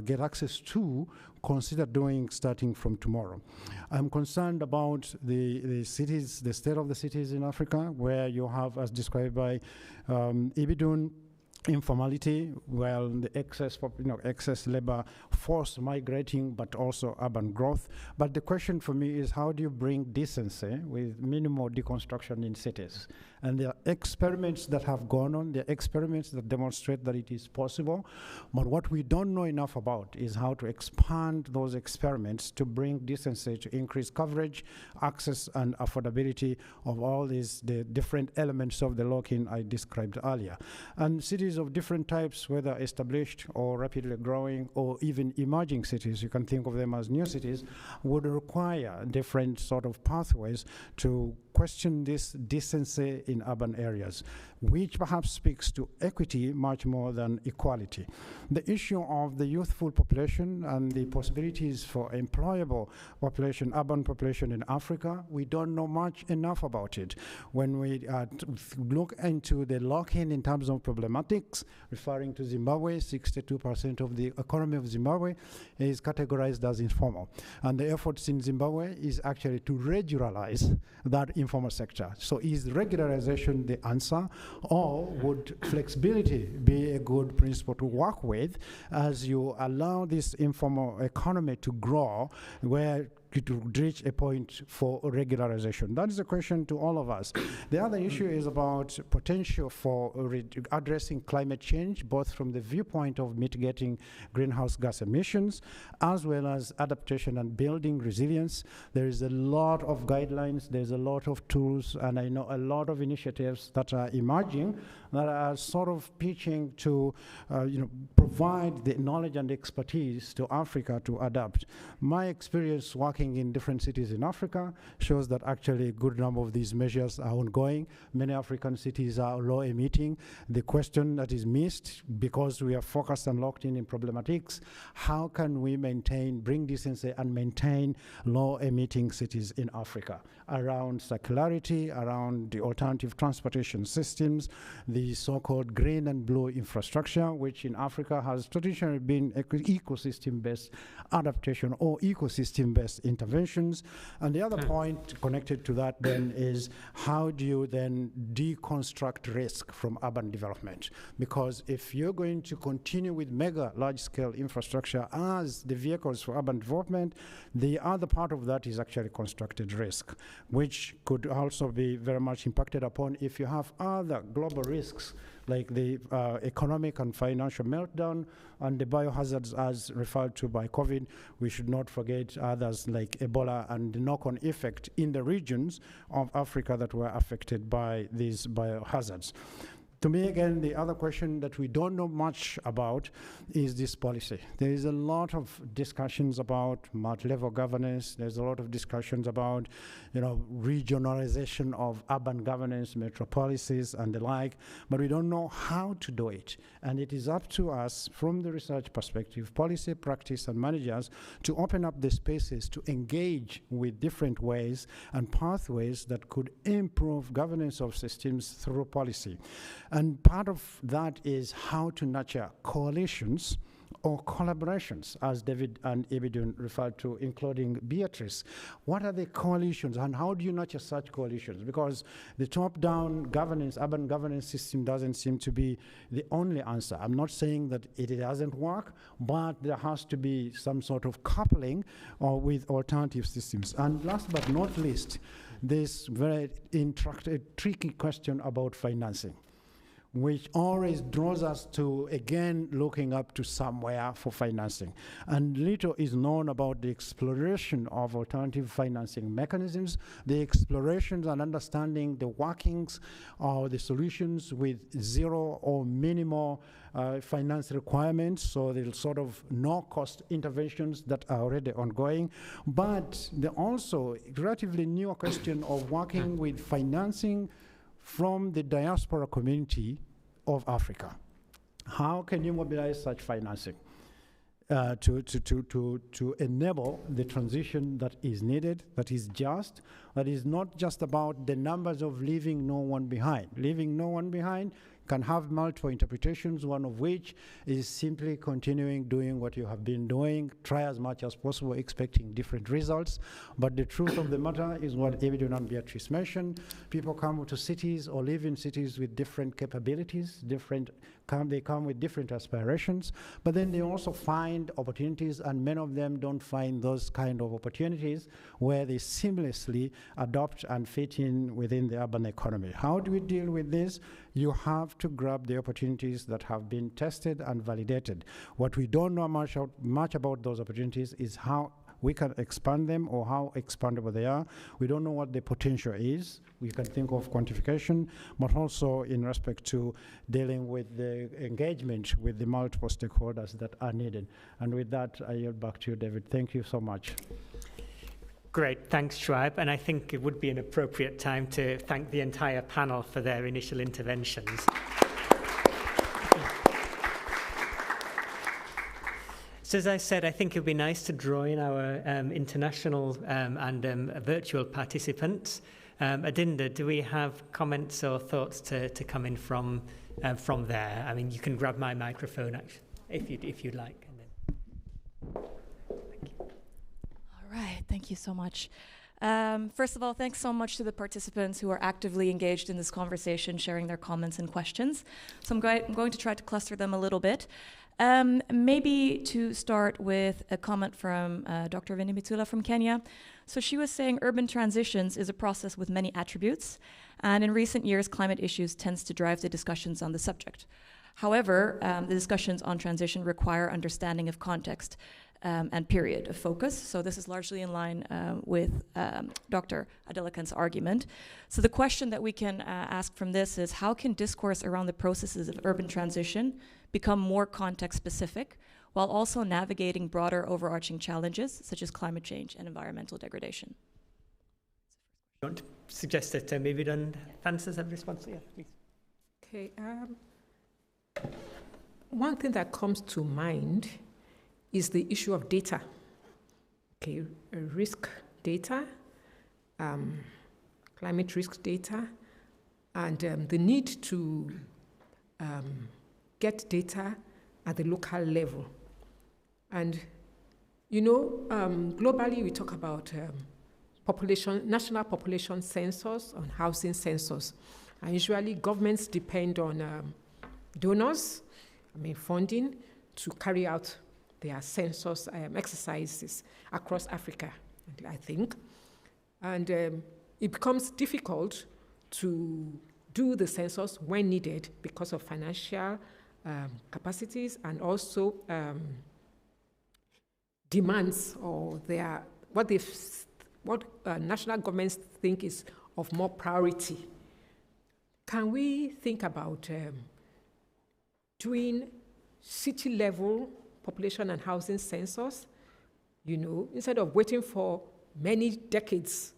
get access to, consider doing starting from tomorrow. I'm concerned about the cities, the state of the cities in Africa, where you have, as described by Ibidun, informality, well, the excess labor force migrating, but also urban growth. But the question for me is, how do you bring decency with minimal deconstruction in cities? And there are experiments that have gone on, there are experiments that demonstrate that it is possible, but what we don't know enough about is how to expand those experiments to bring decency, to increase coverage, access, and affordability of all these, the different elements of the lock-in I described earlier. And cities cities of different types, whether established or rapidly growing or even emerging cities, you can think of them as new cities, would require different sort of pathways to question this decency in urban areas, which perhaps speaks to equity much more than equality. The issue of the youthful population and the possibilities for employable population, urban population in Africa, we don't know much enough about it. When we look into the lock-in in terms of problematics, referring to Zimbabwe, 62% of the economy of Zimbabwe is categorized as informal. And the efforts in Zimbabwe is actually to regularize that informal sector. So is regularization the answer, or would flexibility be a good principle to work with as you allow this informal economy to grow, where to reach a point for regularization? That is a question to all of us. The other issue is about potential for addressing climate change, both from the viewpoint of mitigating greenhouse gas emissions, as well as adaptation and building resilience. There is a lot of guidelines, there's a lot of tools, and I know a lot of initiatives that are emerging that are sort of pitching to provide the knowledge and expertise to Africa to adapt. My experience working in different cities in Africa shows that actually a good number of these measures are ongoing. Many African cities are low emitting. The question that is missed, because we are focused and locked in problematics, how can we bring decency and maintain low emitting cities in Africa around circularity, around the alternative transportation systems, the so-called green and blue infrastructure, which in Africa has traditionally been ecosystem-based adaptation or ecosystem-based interventions. And the other point connected to that then is, how do you then deconstruct risk from urban development? Because if you're going to continue with mega large-scale infrastructure as the vehicles for urban development, the other part of that is actually constructed risk, which could also be very much impacted upon if you have other global risks like the economic and financial meltdown and the biohazards as referred to by COVID. We should not forget others like Ebola and the knock-on effect in the regions of Africa that were affected by these biohazards. To me, again, the other question that we don't know much about is this policy. There is a lot of discussions about multi-level governance. There's a lot of discussions about, regionalization of urban governance, metropolises, and the like, but we don't know how to do it. And it is up to us, from the research perspective, policy, practice, and managers, to open up the spaces to engage with different ways and pathways that could improve governance of systems through policy. And part of that is how to nurture coalitions or collaborations, as David and Ibidun referred to, including Beatrice. What are the coalitions, and how do you nurture such coalitions? Because the top-down governance, urban governance system doesn't seem to be the only answer. I'm not saying that it doesn't work, but there has to be some sort of coupling with alternative systems. And last but not least, this very tricky question about financing, which always draws us to, again, looking up to somewhere for financing. And little is known about the exploration of alternative financing mechanisms, the explorations and understanding the workings or the solutions with zero or minimal finance requirements, so there's sort of no-cost interventions that are already ongoing. But there also relatively new question of working with financing from the diaspora community of Africa. How can you mobilize such financing to enable the transition that is needed, that is just, that is not just about the numbers of leaving no one behind. Leaving no one behind can have multiple interpretations, one of which is simply continuing doing what you have been doing, try as much as possible, expecting different results. But the truth of the matter is what Ibidun and Beatrice mentioned. People come to cities or live in cities with different capabilities, they come with different aspirations, but then they also find opportunities, and many of them don't find those kind of opportunities where they seamlessly adopt and fit in within the urban economy. How do we deal with this? You have to grab the opportunities that have been tested and validated. What we don't know much about those opportunities is how we can expand them or how expandable they are. We don't know what the potential is. We can think of quantification, but also in respect to dealing with the engagement with the multiple stakeholders that are needed. And with that, I yield back to you, David. Thank you so much. Great, thanks, Shuaib. And I think it would be an appropriate time to thank the entire panel for their initial interventions. So as I said, I think it would be nice to draw in our international and virtual participants. Adinda, do we have comments or thoughts to come in from there? I mean, you can grab my microphone, actually, if you'd like. And then. Thank you. All right, thank you so much. First of all, thanks so much to the participants who are actively engaged in this conversation, sharing their comments and questions. So I'm going to try to cluster them a little bit. Maybe to start with a comment from Dr. Winnie Mitula from Kenya. So she was saying urban transitions is a process with many attributes, and in recent years, climate issues tends to drive the discussions on the subject. However, the discussions on transition require understanding of context and period of focus. So this is largely in line with Dr. Adelekan's argument. So the question that we can ask from this is, how can discourse around the processes of urban transition become more context-specific, while also navigating broader overarching challenges, such as climate change and environmental degradation? You want to suggest that Ibidun answers that response? Yeah, please. Okay. One thing that comes to mind is the issue of data. Okay, risk data, climate risk data, and the need to get data at the local level. And, you know, globally we talk about national population census, on housing census. And usually governments depend on donors, funding, to carry out their census exercises across Africa, I think. And it becomes difficult to do the census when needed because of financial capacities and also demands, or what national governments think is of more priority. Can we think about doing city-level population and housing census, instead of waiting for many decades,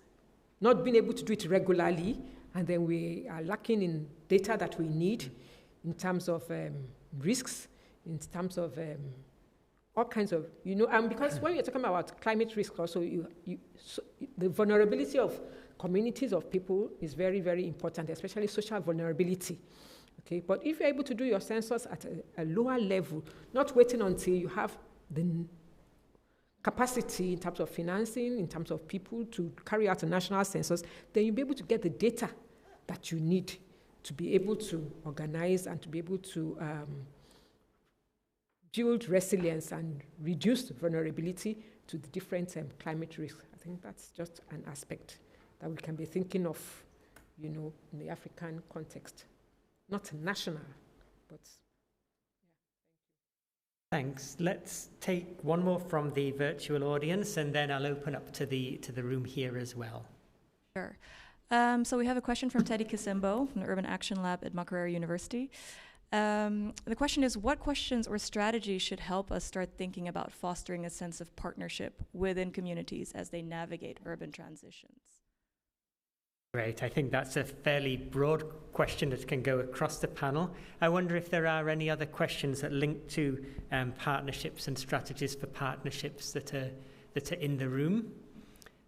not being able to do it regularly, and then we are lacking in data that we need in terms of risks, in terms of all kinds of, because when you're talking about climate risk also, the vulnerability of communities of people is very, very important, especially social vulnerability. Okay, but if you're able to do your census at a lower level, not waiting until you have the capacity in terms of financing, in terms of people to carry out a national census, then you'll be able to get the data that you need to be able to organize and to be able to build resilience and reduce vulnerability to the different climate risks. I think that's just an aspect that we can be thinking of, in the African context. Not national, but yeah. Thanks. Let's take one more from the virtual audience, and then I'll open up to the room here as well. Sure. So we have a question from Teddy Kisembo from the Urban Action Lab at Makerere University. The question is, what questions or strategies should help us start thinking about fostering a sense of partnership within communities as they navigate urban transitions? Great. I think that's a fairly broad question that can go across the panel. I wonder if there are any other questions that link to partnerships and strategies for partnerships that are in the room.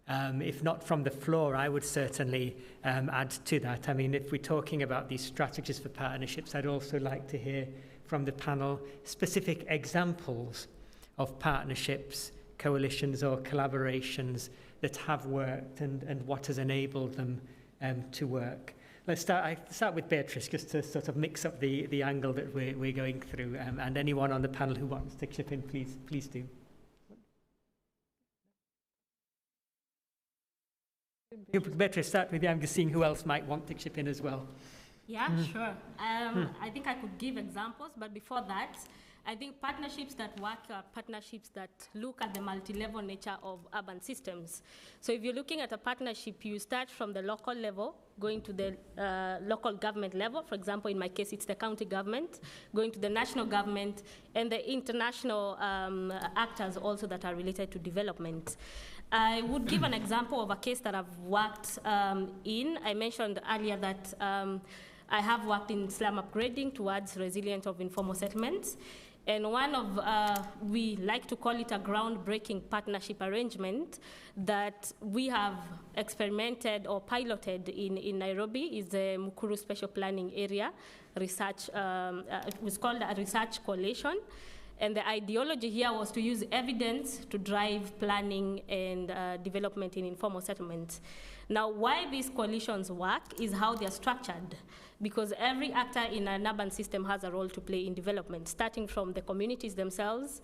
If not from the floor, I would certainly add to that. I mean, if we're talking about these strategies for partnerships, I'd also like to hear from the panel specific examples of partnerships, coalitions or collaborations that have worked and what has enabled them to work. Let's start with Beatrice, just to sort of mix up the angle that we're going through, and anyone on the panel who wants to chip in, please do. Beatrice, start with you. I'm just seeing who else might want to chip in as well. Yeah, sure. I think I could give examples, but before that, I think partnerships that work are partnerships that look at the multi-level nature of urban systems. So if you're looking at a partnership, you start from the local level, going to the local government level. For example, in my case, it's the county government, going to the national government, and the international actors also that are related to development. I would give an example of a case that I've worked in. I mentioned earlier that I have worked in slum upgrading towards resilience of informal settlements. And one of, we like to call it a groundbreaking partnership arrangement that we have experimented or piloted in Nairobi is the Mukuru Special Planning Area research. It was called a research coalition. And the ideology here was to use evidence to drive planning and development in informal settlements. Now, why these coalitions work is how they're structured, because every actor in an urban system has a role to play in development, starting from the communities themselves,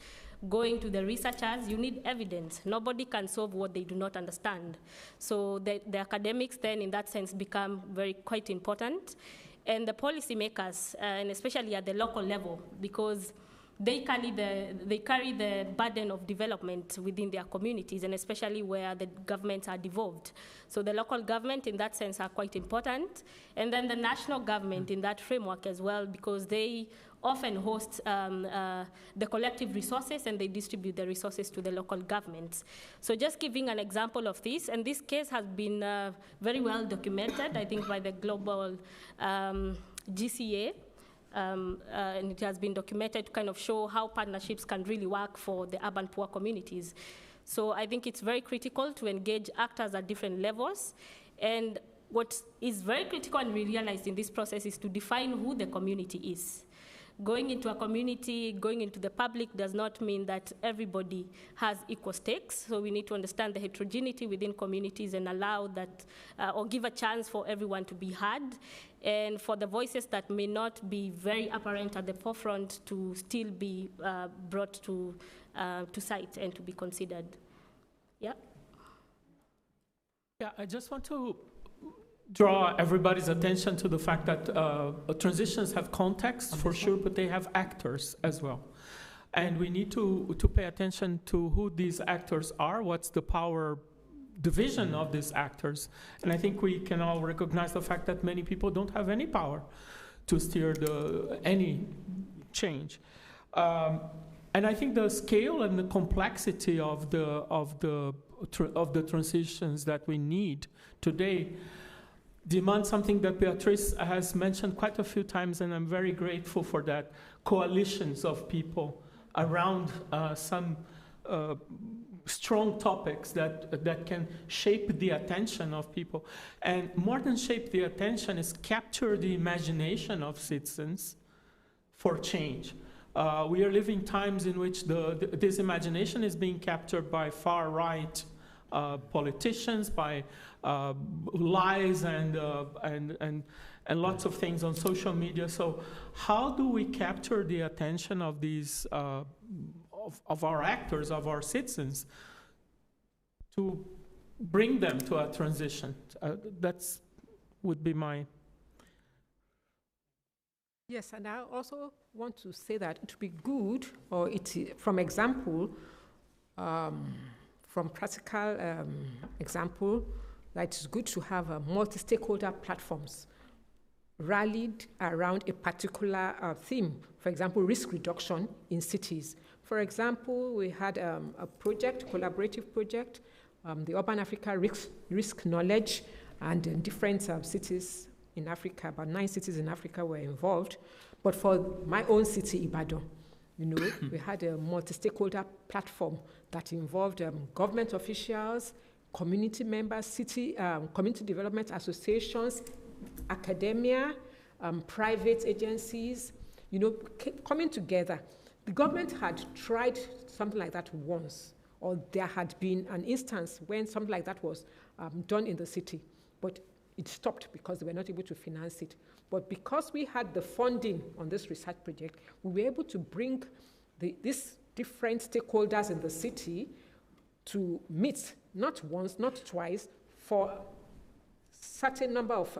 going to the researchers. You need evidence. Nobody can solve what they do not understand. So the academics then, in that sense, become quite important. And the policymakers, and especially at the local level, because they carry the burden of development within their communities, and especially where the governments are devolved. So the local government, in that sense, are quite important. And then the national government in that framework as well, because they often host the collective resources and they distribute the resources to the local governments. So just giving an example of this, and this case has been very well documented, I think, by the global GCA. And it has been documented to kind of show how partnerships can really work for the urban poor communities. So I think it's very critical to engage actors at different levels. And what is very critical and we realized in this process is to define who the community is. Going into a community, going into the public does not mean that everybody has equal stakes. So we need to understand the heterogeneity within communities and allow that, or give a chance for everyone to be heard, and for the voices that may not be very apparent at the forefront to still be brought to sight and to be considered. Yeah. Yeah, I just want to draw everybody's attention to the fact that transitions have context for sure, but they have actors as well. And we need to pay attention to who these actors are, what's the power division of these actors. And I think we can all recognize the fact that many people don't have any power to steer any change. And I think the scale and the complexity of the transitions that we need today demand something that Beatrice has mentioned quite a few times, and I'm very grateful for that, coalitions of people around some strong topics that can shape the attention of people. And more than shape the attention is capture the imagination of citizens for change. We are living times in which this imagination is being captured by far-right politicians, by lies and lots of things on social media. So how do we capture the attention of these of our actors, of our citizens, to bring them to a transition? That's would be my... Yes, and I also want to say that it would be good, or from example, from practical example, that it's good to have multi-stakeholder platforms rallied around a particular theme. For example, risk reduction in cities. For example, we had a project, collaborative project, the Urban Africa Risk Knowledge, and different cities in Africa, about 9 cities in Africa were involved. But for my own city, Ibadan, we had a multi-stakeholder platform that involved government officials, community members, city community development associations, academia, private agencies, coming together. The government had tried something like that once, or there had been an instance when something like that was done in the city, but it stopped because they were not able to finance it. But because we had the funding on this research project, we were able to bring these different stakeholders in the city to meet, not once, not twice, for a certain number of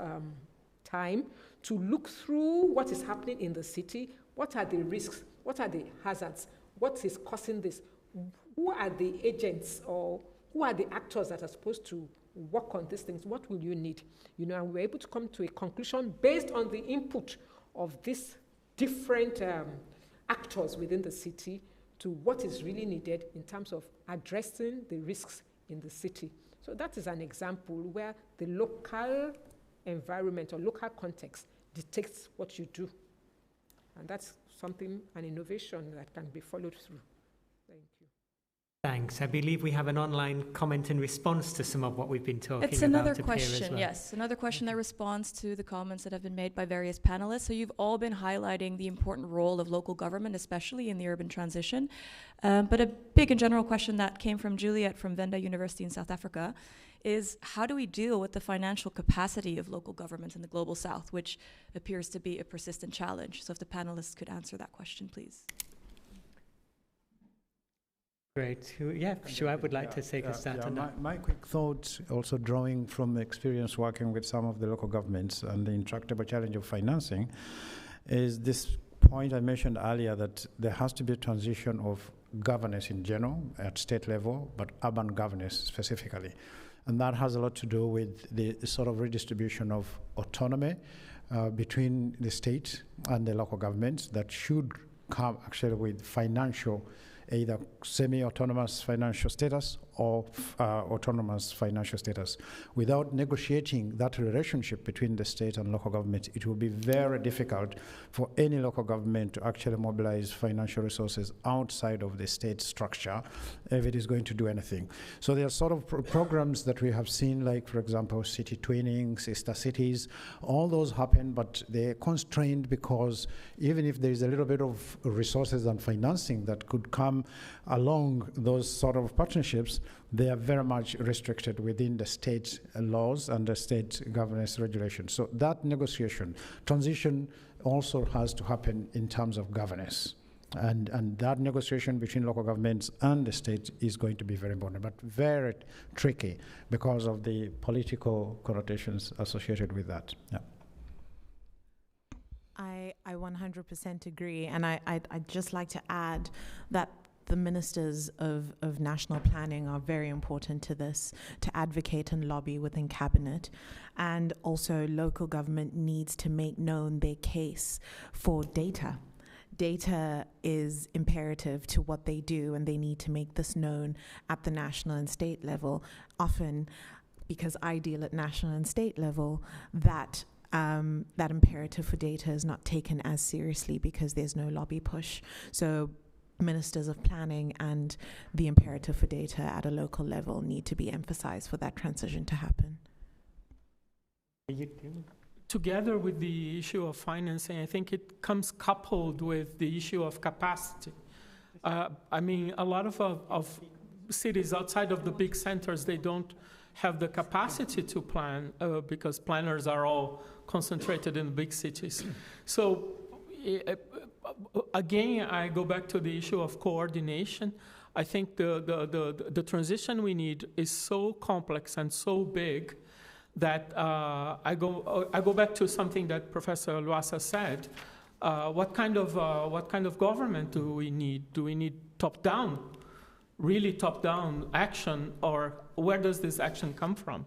time to look through what is happening in the city, what are the risks, What are the hazards? What is causing this? Who are the agents, or who are the actors that are supposed to work on these things? What will you need? And we're able to come to a conclusion based on the input of these different actors within the city to what is really needed in terms of addressing the risks in the city. So that is an example where the local environment or local context dictates what you do. And that's something, an innovation that can be followed through. Thank you. Thanks. I believe we have an online comment in response to some of what we've been talking about. It's another up question, here as well. yes. Another question that responds to the comments that have been made by various panelists. So you've all been highlighting the important role of local government, especially in the urban transition. But a big and general question that came from Juliet from Venda University in South Africa is, how do we deal with the financial capacity of local government in the Global South, which appears to be a persistent challenge? So if the panelists could answer that question, please. Great. Yeah, Shuaib would like to take a start on that. My quick thoughts, also drawing from the experience working with some of the local governments and the intractable challenge of financing, is this point I mentioned earlier, that there has to be a transition of governance in general at state level, but urban governance specifically. And that has a lot to do with the sort of redistribution of autonomy between the state and the local governments that should come actually with financial, either semi-autonomous financial status or autonomous financial status. Without negotiating that relationship between the state and local government, it will be very difficult for any local government to actually mobilize financial resources outside of the state structure if it is going to do anything. So there are sort of programs that we have seen, like, for example, city twinning, sister cities. All those happen, but they're constrained because even if there is a little bit of resources and financing that could come along those sort of partnerships, they are very much restricted within the state laws and the state governance regulations. So that negotiation, transition also has to happen in terms of governance. And that negotiation between local governments and the state is going to be very important, but very tricky because of the political connotations associated with that. Yeah. I 100% agree. And I'd just like to add that the ministers of national planning are very important to this, to advocate and lobby within cabinet. And also local government needs to make known their case for data. Data is imperative to what they do, and they need to make this known at the national and state level. Often, because I deal at national and state level, that imperative for data is not taken as seriously because there's no lobby push. So ministers of planning and the imperative for data at a local level need to be emphasized for that transition to happen. Together with the issue of financing, I think it comes coupled with the issue of capacity. I mean, a lot of cities outside of the big centers, they don't have the capacity to plan because planners are all concentrated in the big cities. So again, I go back to the issue of coordination. I think the transition we need is so complex and so big that I go back to something that Professor Lwasa said. What kind of government do we need? Do we need top-down, really top-down action, or where does this action come from?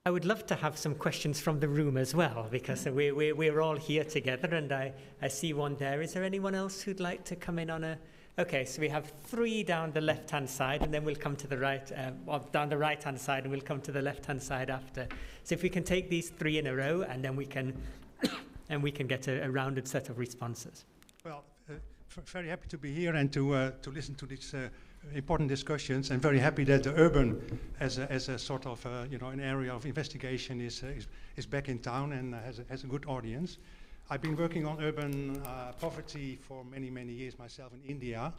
I would love to have some questions from the room as well, because we're all here together, and I see one there. Is there anyone else who'd like to come in on a... Okay, so we have 3 down the left-hand side, and then we'll come to the right, or down the right-hand side, and we'll come to the left-hand side after. So if we can take these 3 in a row, and then we can get a rounded set of responses. Well, very happy to be here and to listen to these important discussions. I'm very happy that the urban, as a sort of an area of investigation, is back in town and has a good audience. I've been working on urban poverty for many years myself in India,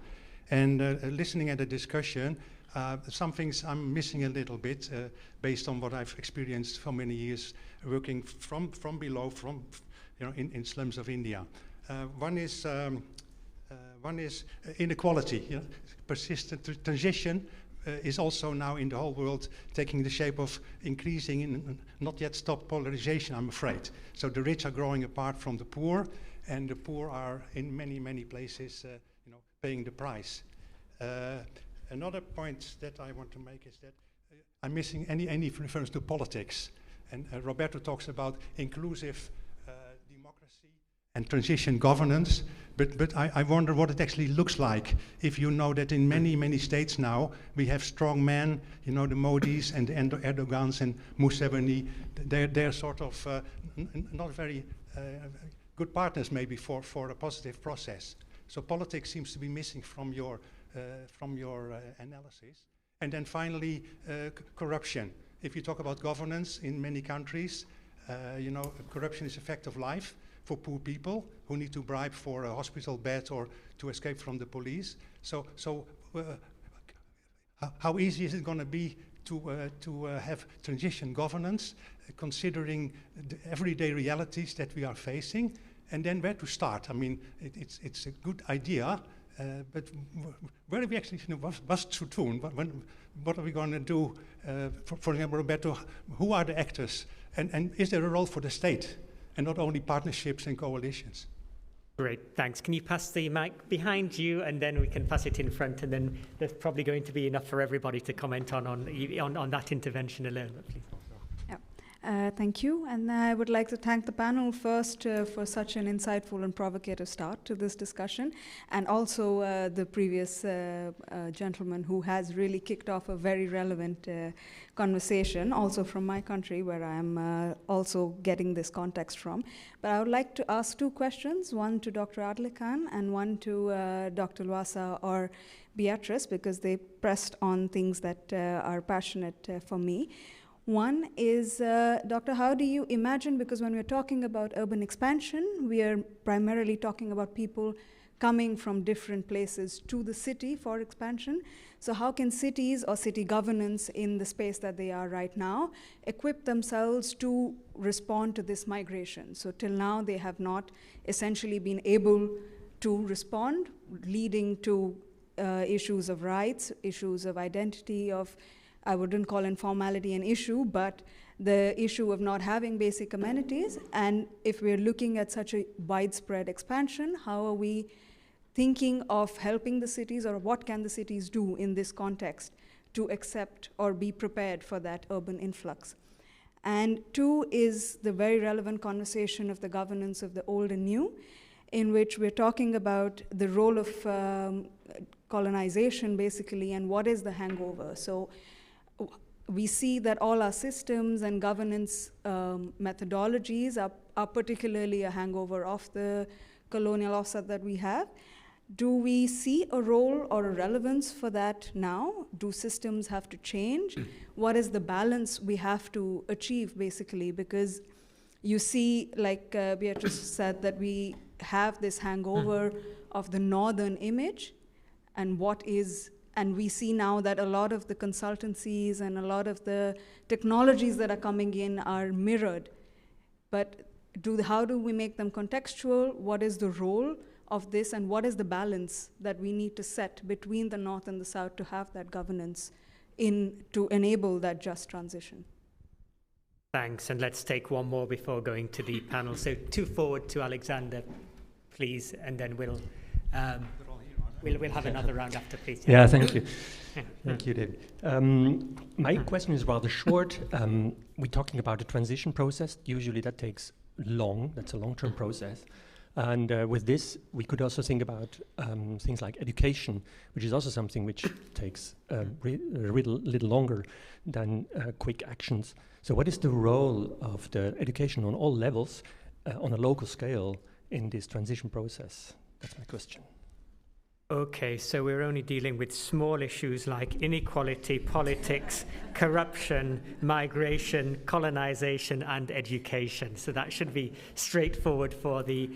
and listening at the discussion, some things I'm missing a little bit based on what I've experienced for many years working from below, in slums of India. One is inequality, persistent transition is also now in the whole world taking the shape of increasing and not yet stopped polarization, I'm afraid. So the rich are growing apart from the poor, and the poor are in many places paying the price. Another point that I want to make is that I'm missing any reference to politics. And Roberto talks about inclusive democracy and transition governance, but I wonder what it actually looks like if you know that in many states now we have strong men, the Modis and the Erdogans and Museveni. They're sort of not very good partners maybe for a positive process. So politics seems to be missing from your analysis. And then finally, corruption. If you talk about governance in many countries, corruption is a fact of life for poor people who need to bribe for a hospital bed or to escape from the police. So how easy is it going to be to have transition governance, considering the everyday realities that we are facing, and then where to start? I mean, it's a good idea, but where are we actually, what's to tune? What are we going to do? For example, Roberto, who are the actors? And is there a role for the state and not only partnerships and coalitions? Great, thanks. Can you pass the mic behind you, and then we can pass it in front, and then there's probably going to be enough for everybody to comment on that intervention alone, please. Thank you, and I would like to thank the panel first for such an insightful and provocative start to this discussion, and also the previous gentleman who has really kicked off a very relevant conversation, also from my country where I'm also getting this context from. But I would like to ask two questions, one to Dr. Adelekan and one to Dr. Lwasa or Beatrice, because they pressed on things that are passionate for me. One is, Doctor, how do you imagine, because when we're talking about urban expansion, we are primarily talking about people coming from different places to the city for expansion. So how can cities or city governance in the space that they are right now equip themselves to respond to this migration? So till now, they have not essentially been able to respond, leading to issues of rights, issues of identity, of I wouldn't call informality an issue, but the issue of not having basic amenities. And if we're looking at such a widespread expansion, how are we thinking of helping the cities, or what can the cities do in this context to accept or be prepared for that urban influx? And two is the very relevant conversation of the governance of the old and new, in which we're talking about the role of colonization, basically, and what is the hangover. So we see that all our systems and governance methodologies are particularly a hangover of the colonial offset that we have. Do we see a role or a relevance for that now? Do systems have to change? What is the balance we have to achieve, basically? Because you see, like Beatrice said, that we have this hangover of the northern image, and and we see now that a lot of the consultancies and a lot of the technologies that are coming in are mirrored. But how do we make them contextual? What is the role of this, and what is the balance that we need to set between the North and the South to have that governance to enable that just transition? Thanks, and let's take one more before going to the panel. So two forward to Alexander, please, and then we'll have another round after, please. Yeah, thank you. Thank you, David. My question is rather short. We're talking about a transition process. Usually that takes that's a long-term process. And with this, we could also think about things like education, which is also something which takes a little longer than quick actions. So what is the role of the education on all levels on a local scale in this transition process? That's my question. Okay, so we're only dealing with small issues like inequality, politics, corruption, migration, colonization, and education. So that should be straightforward for the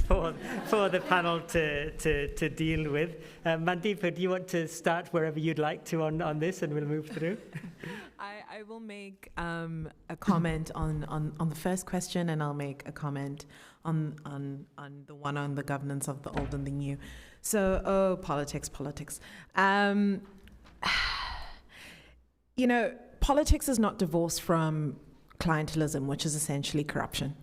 for the panel to deal with. Mandipa, do you want to start wherever you'd like to on this, and we'll move through? I will make a comment on the first question, and I'll make a comment on the one on the governance of the old and the new. So, politics. You know, politics is not divorced from clientelism, which is essentially corruption.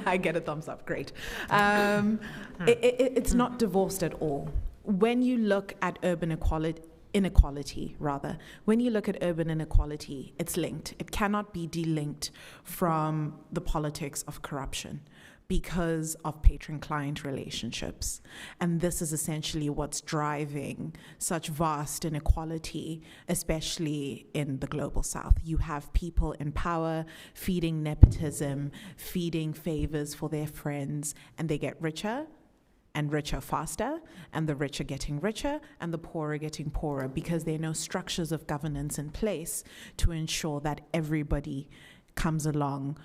I get a thumbs up, great. It's not divorced at all. When you look at urban inequality, when you look at urban inequality, it's linked. It cannot be delinked from the politics of corruption because of patron-client relationships. And this is essentially what's driving such vast inequality, especially in the global south. You have people in power feeding nepotism, feeding favors for their friends, and they get richer and richer faster, and the rich are getting richer, and the poor are getting poorer, because there are no structures of governance in place to ensure that everybody comes along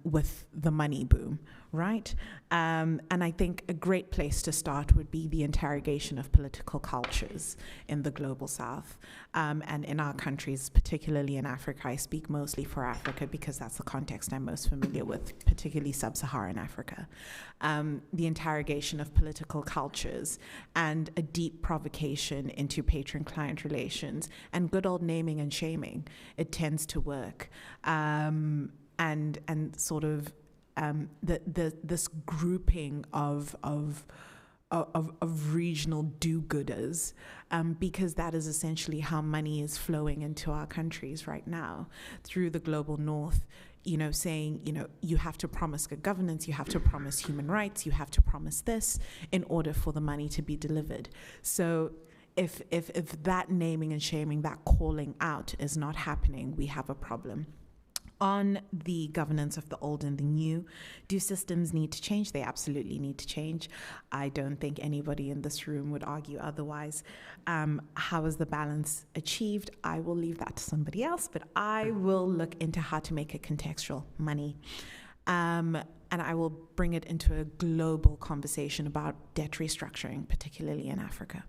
with the money boom, right? And I think a great place to start would be the interrogation of political cultures in the global south, and in our countries, particularly in Africa. I speak mostly for Africa because that's the context I'm most familiar with, particularly sub-Saharan Africa. The interrogation of political cultures and a deep provocation into patron-client relations and good old naming and shaming. It tends to work. And sort of this grouping of regional do-gooders, because that is essentially how money is flowing into our countries right now through the global north. You know, saying, you know, you have to promise good governance, you have to promise human rights, you have to promise this in order for the money to be delivered. So if that naming and shaming, that calling out is not happening, we have a problem. On the governance of the old and the new, do systems need to change? They absolutely need to change. I don't think anybody in this room would argue otherwise. How is the balance achieved? I will leave that to somebody else, but I will look into how to make it contextual, money. And I will bring it into a global conversation about debt restructuring, particularly in Africa.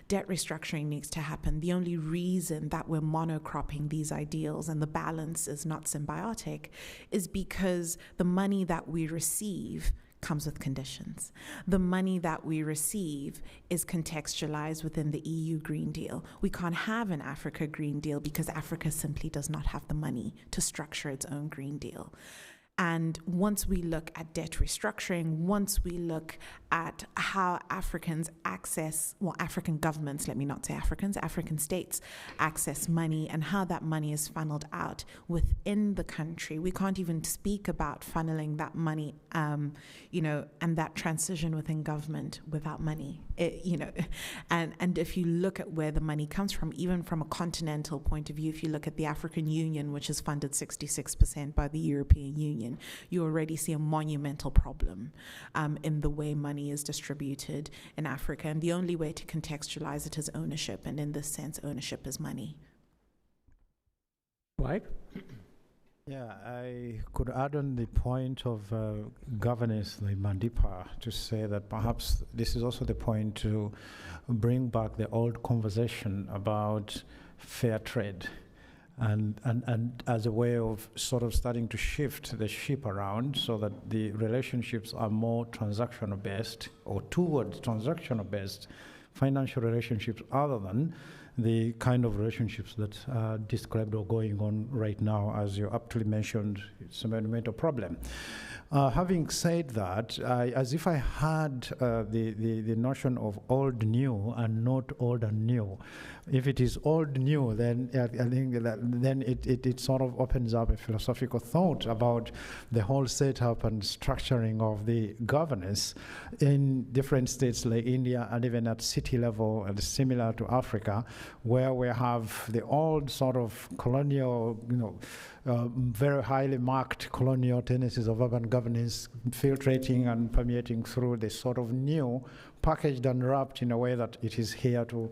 Debt restructuring needs to happen. The only reason that we're monocropping these ideals and the balance is not symbiotic is because the money that we receive comes with conditions. The money that we receive is contextualized within the EU Green Deal. We can't have an Africa Green Deal because Africa simply does not have the money to structure its own Green Deal. And once we look at debt restructuring, once we look at how Africans access, well, African governments, let me not say Africans, African states access money and how that money is funneled out within the country, we can't even speak about funneling that money, you know, and that transition within government without money, you know. And if you look at where the money comes from, even from a continental point of view, if you look at the African Union, which is funded 66% by the European Union, you already see a monumental problem in the way money is distributed in Africa. And the only way to contextualize it is ownership. And in this sense, ownership is money. Shuaib? Yeah, I could add on the point of governance, the Mandipa, to say that perhaps this is also the point to bring back the old conversation about fair trade. And as a way of sort of starting to shift the ship around so that the relationships are more transactional based or towards transactional based financial relationships other than the kind of relationships that are described or going on right now, as you aptly mentioned, it's a monumental problem. Having said that, as if I had the notion of old new and not old and new. If it is old new, then I think then it sort of opens up a philosophical thought about the whole setup and structuring of the governance in different states like India and even at city level, and similar to Africa, where we have the old sort of colonial, you know, very highly marked colonial tendencies of urban governance filtrating and permeating through this sort of new, packaged and wrapped in a way that it is here to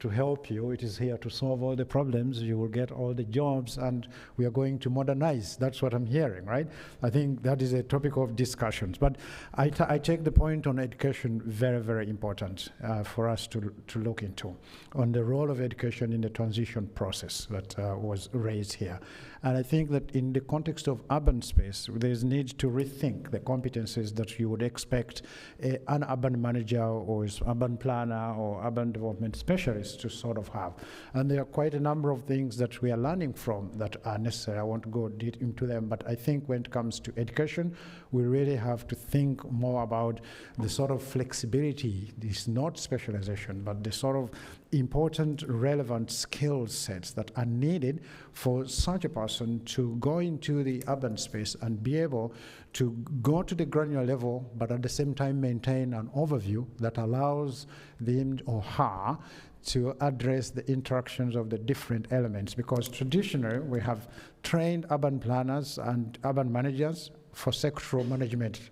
help you, it is here to solve all the problems, you will get all the jobs, and we are going to modernize. That's what I'm hearing, right? I think that is a topic of discussions. But I take the point on education very, very important for us to look into, on the role of education in the transition process that was raised here. And I think that in the context of urban space, there's need to rethink the competencies that you would expect an urban manager or urban planner or urban development specialist to sort of have. And there are quite a number of things that we are learning from that are necessary. I won't go deep into them, but I think when it comes to education, we really have to think more about the sort of flexibility. It's not specialization, but the sort of important, relevant skill sets that are needed for such a person to go into the urban space and be able to go to the granular level, but at the same time maintain an overview that allows them or her to address the interactions of the different elements. Because traditionally, we have trained urban planners and urban managers for sectoral management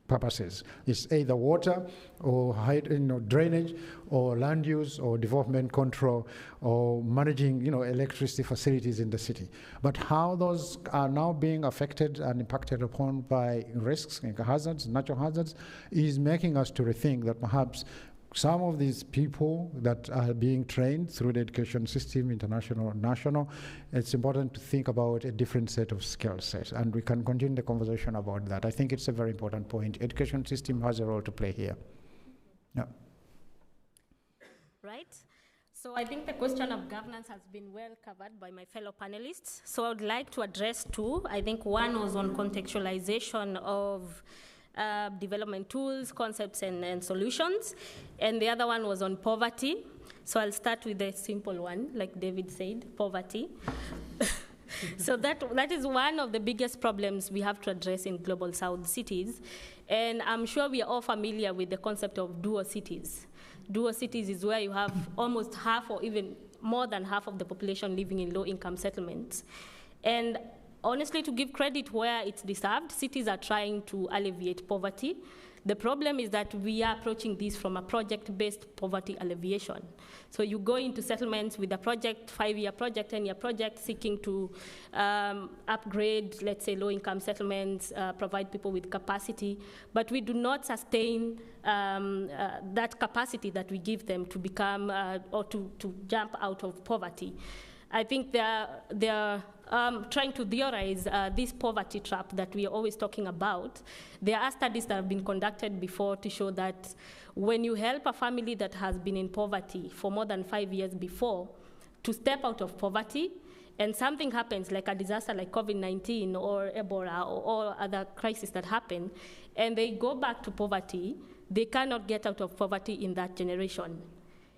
purposes. It's either water or drainage or land use or development control or managing electricity facilities in the city. But how those are now being affected and impacted upon by risks, hazards, natural hazards, is making us to rethink that perhaps some of these people that are being trained through the education system, international or national, it's important to think about a different set of skill sets, and we can continue the conversation about that. I think it's a very important point. Education system has a role to play here. Yeah. Right. So I think the question of governance has been well covered by my fellow panelists. So I would like to address two. I think one was on contextualization of development tools, concepts, and solutions. And the other one was on poverty. So I'll start with the simple one, like David said, poverty. So that is one of the biggest problems we have to address in global south cities. And I'm sure we are all familiar with the concept of dual cities. Dual cities is where you have almost half or even more than half of the population living in low-income settlements. And honestly, to give credit where it's deserved, cities are trying to alleviate poverty. The problem is that we are approaching this from a project-based poverty alleviation. So you go into settlements with a project, 5-year project, 10-year project, seeking to upgrade, let's say, low-income settlements, provide people with capacity, but we do not sustain that capacity that we give them to become or to jump out of poverty. I think they're trying to theorize this poverty trap that we are always talking about. There are studies that have been conducted before to show that when you help a family that has been in poverty for more than 5 years before to step out of poverty, and something happens like a disaster like COVID-19 or Ebola or other crises that happen, and they go back to poverty, they cannot get out of poverty in that generation.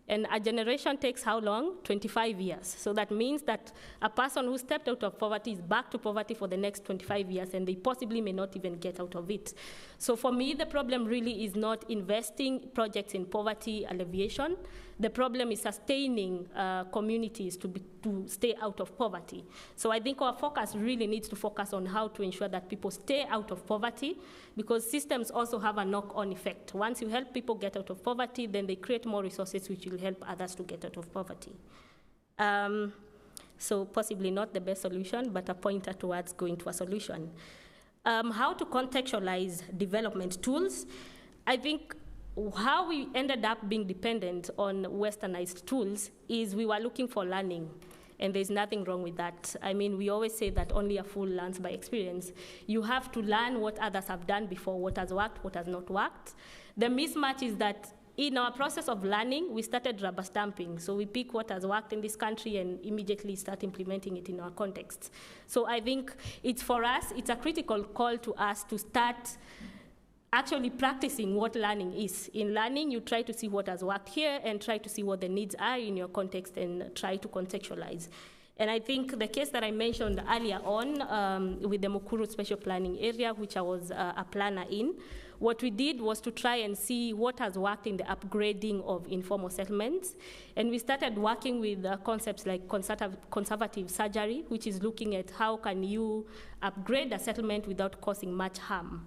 And a generation takes how long? 25 years. So that means that a person who stepped out of poverty is back to poverty for the next 25 years, and they possibly may not even get out of it. So for me, the problem really is not investing projects in poverty alleviation. The problem is sustaining communities to stay out of poverty. So I think our focus really needs to focus on how to ensure that people stay out of poverty, because systems also have a knock-on effect. Once you help people get out of poverty, then they create more resources which will help others to get out of poverty. So possibly not the best solution, but a pointer towards going to a solution. How to contextualize development tools. I think how we ended up being dependent on westernized tools is we were looking for learning, and there's nothing wrong with that. I mean, we always say that only a fool learns by experience. You have to learn what others have done before, what has worked, what has not worked. The mismatch is that in our process of learning, we started rubber stamping. So we pick what has worked in this country and immediately start implementing it in our context. So I think it's for us, it's a critical call to us to start actually practicing what learning is. In learning, you try to see what has worked here and try to see what the needs are in your context and try to contextualize. And I think the case that I mentioned earlier on with the Mukuru Special Planning Area, which I was a planner in, what we did was to try and see what has worked in the upgrading of informal settlements. And we started working with concepts like conservative surgery, which is looking at how can you upgrade a settlement without causing much harm.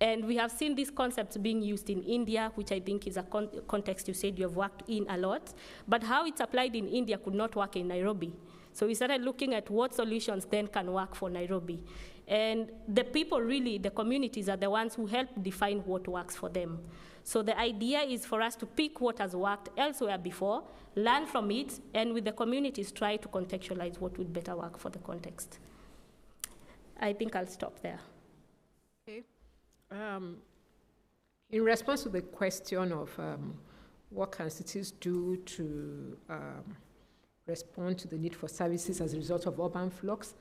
And we have seen these concepts being used in India, which I think is a context you said you have worked in a lot. But how it's applied in India could not work in Nairobi. So we started looking at what solutions then can work for Nairobi. And the people really, the communities are the ones who help define what works for them. So the idea is for us to pick what has worked elsewhere before, learn from it, and with the communities try to contextualize what would better work for the context. I think I'll stop there. Okay. In response to the question of what can cities do to respond to the need for services as a result of urban flux,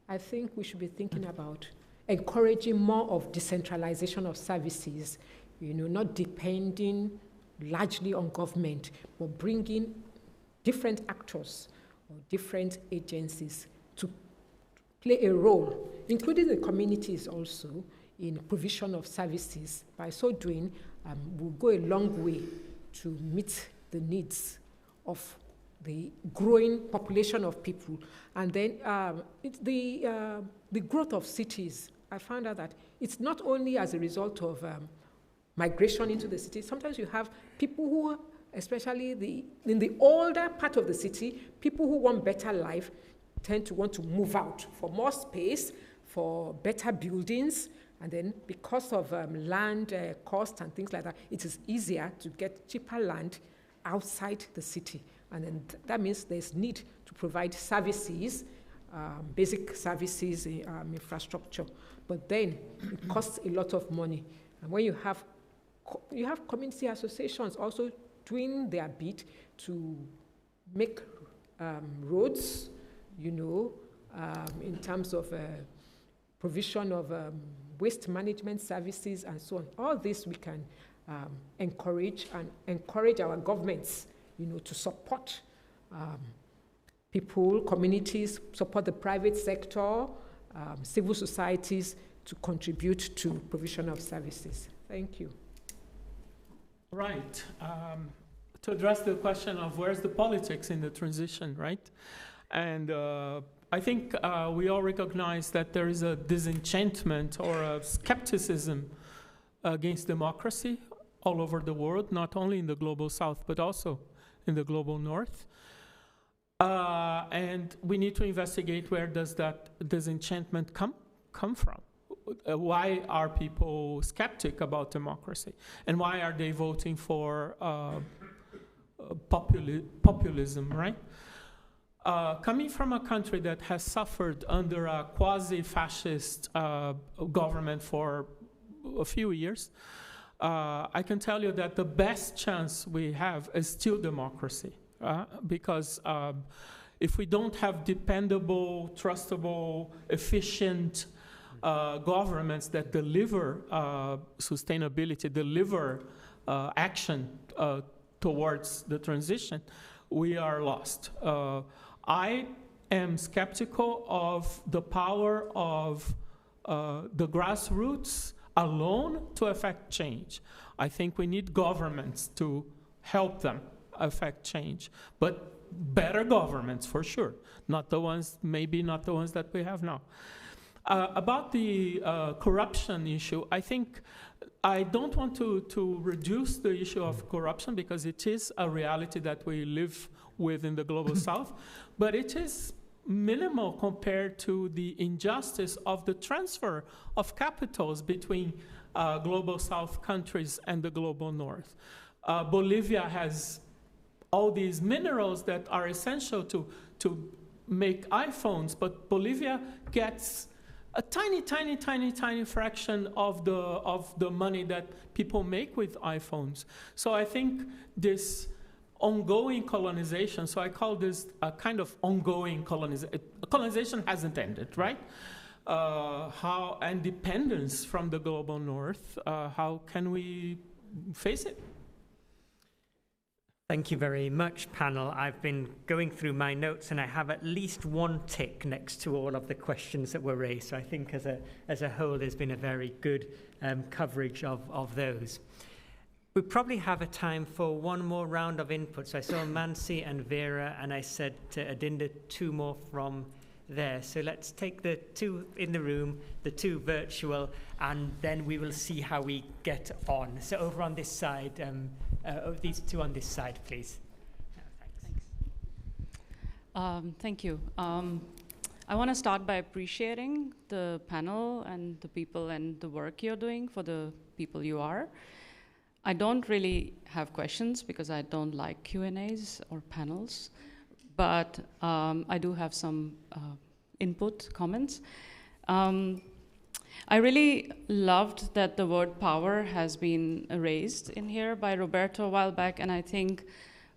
I think we should be thinking about encouraging more of decentralization of services, not depending largely on government, but bringing different actors or different agencies to play a role, including the communities also, in provision of services. By so doing, we'll go a long way to meet the needs of the growing population of people. And then the growth of cities, I found out that it's not only as a result of migration into the city. Sometimes you have people who, especially in the older part of the city, people who want better life tend to want to move out for more space, for better buildings, and then because of land cost and things like that, it is easier to get cheaper land outside the city. And then that means there's need to provide services, basic services, infrastructure. But then it costs a lot of money. And when you have community associations also doing their bit to make roads, in terms of provision of waste management services and so on. All this we can encourage our governments, to support people, communities, support the private sector, civil societies to contribute to provision of services. Thank you. Right. To address the question of where's the politics in the transition, right? And I think we all recognize that there is a disenchantment or a skepticism against democracy all over the world, not only in the global south, but also in the global north. And we need to investigate where does that disenchantment come from? Why are people skeptic about democracy? And why are they voting for populism, right? Coming from a country that has suffered under a quasi-fascist government for a few years, I can tell you that the best chance we have is still democracy, because if we don't have dependable, trustable, efficient governments that deliver sustainability, deliver action towards the transition, we are lost. I am skeptical of the power of the grassroots alone to affect change. I think we need governments to help them affect change, but better governments for sure, maybe not the ones that we have now. About the corruption issue, I think I don't want to reduce the issue of corruption because it is a reality that we live with in the global south, but it is minimal compared to the injustice of the transfer of capitals between global south countries and the global north. Bolivia has all these minerals that are essential to make iPhones, but Bolivia gets a tiny fraction of the money that people make with iPhones. So I think this ongoing colonization, so I call this a kind of ongoing colonization. Colonization hasn't ended, right? And dependence from the global north, how can we face it? Thank you very much, panel. I've been going through my notes and I have at least one tick next to all of the questions that were raised. So I think as a whole, there's been a very good coverage of those. We probably have a time for one more round of input. So I saw Mansi and Vera, and I said to Adinda, 2 more from there. So let's take the 2 in the room, the 2 virtual, and then we will see how we get on. So over on this side, these 2 on this side, please. Thanks. Thank you. I want to start by appreciating the panel and the people and the work you're doing for the people you are. I don't really have questions because I don't like Q&As or panels, but I do have some input, comments. I really loved that the word power has been raised in here by Roberto a while back, and I think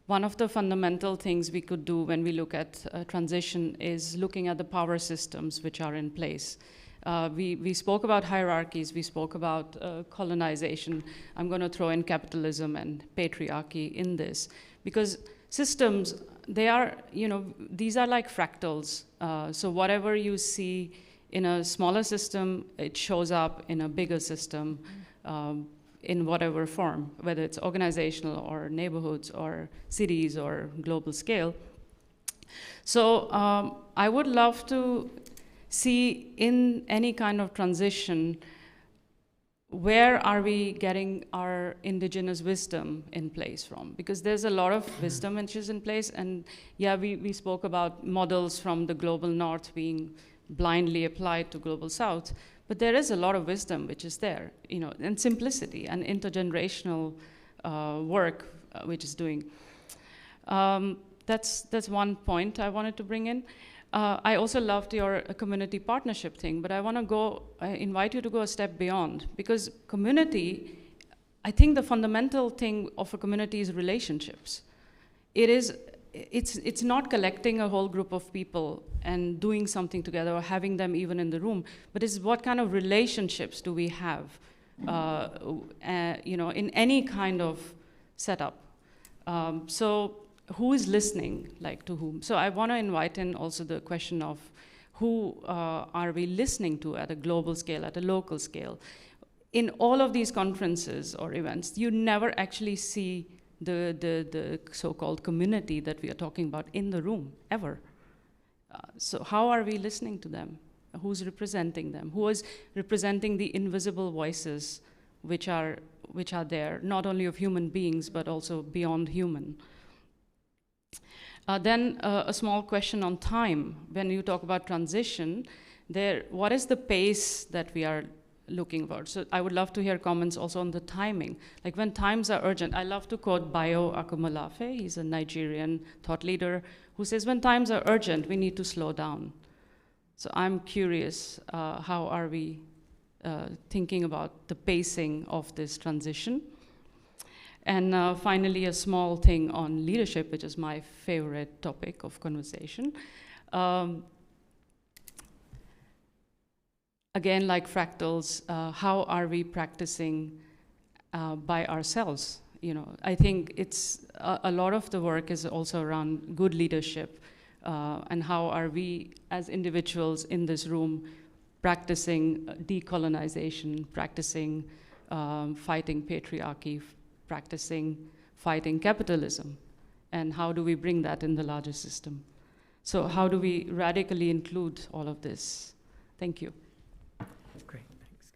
one of the fundamental things we could do when we look at transition is looking at the power systems which are in place. We spoke about hierarchies, we spoke about colonization. I'm going to throw in capitalism and patriarchy in this, because systems, they are, these are like fractals. So whatever you see in a smaller system, it shows up in a bigger system in whatever form, whether it's organizational or neighborhoods or cities or global scale. So I would love to see in any kind of transition, where are we getting our indigenous wisdom in place from? Because there's a lot of wisdom which is in place, and yeah, we spoke about models from the global north being blindly applied to global south, but there is a lot of wisdom which is there, and simplicity and intergenerational work which is doing. That's one point I wanted to bring in. I also loved your community partnership thing, but I invite you to go a step beyond, because community, I think the fundamental thing of a community is relationships. It's not collecting a whole group of people and doing something together or having them even in the room, but it's what kind of relationships do we have, in any kind of setup. So who is listening, like to whom? So I want to invite in also the question of who are we listening to at a global scale, at a local scale. In all of these conferences or events, you never actually see the so-called community that we are talking about in the room, ever. So how are we listening to them? Who's representing them? Who is representing the invisible voices which are there, not only of human beings, but also beyond human? Then a small question on time. When you talk about transition, what is the pace that we are looking for? So I would love to hear comments also on the timing. Like when times are urgent, I love to quote Bayo Akomolafe. He's a Nigerian thought leader who says, when times are urgent, we need to slow down. So I'm curious, how are we thinking about the pacing of this transition? And finally, a small thing on leadership, which is my favorite topic of conversation. Again, like fractals, how are we practicing by ourselves? I think it's a lot of the work is also around good leadership, and how are we as individuals in this room practicing decolonization, practicing fighting patriarchy, practicing fighting capitalism, and how do we bring that in the larger system? So how do we radically include all of this? Thank you. Great, thanks.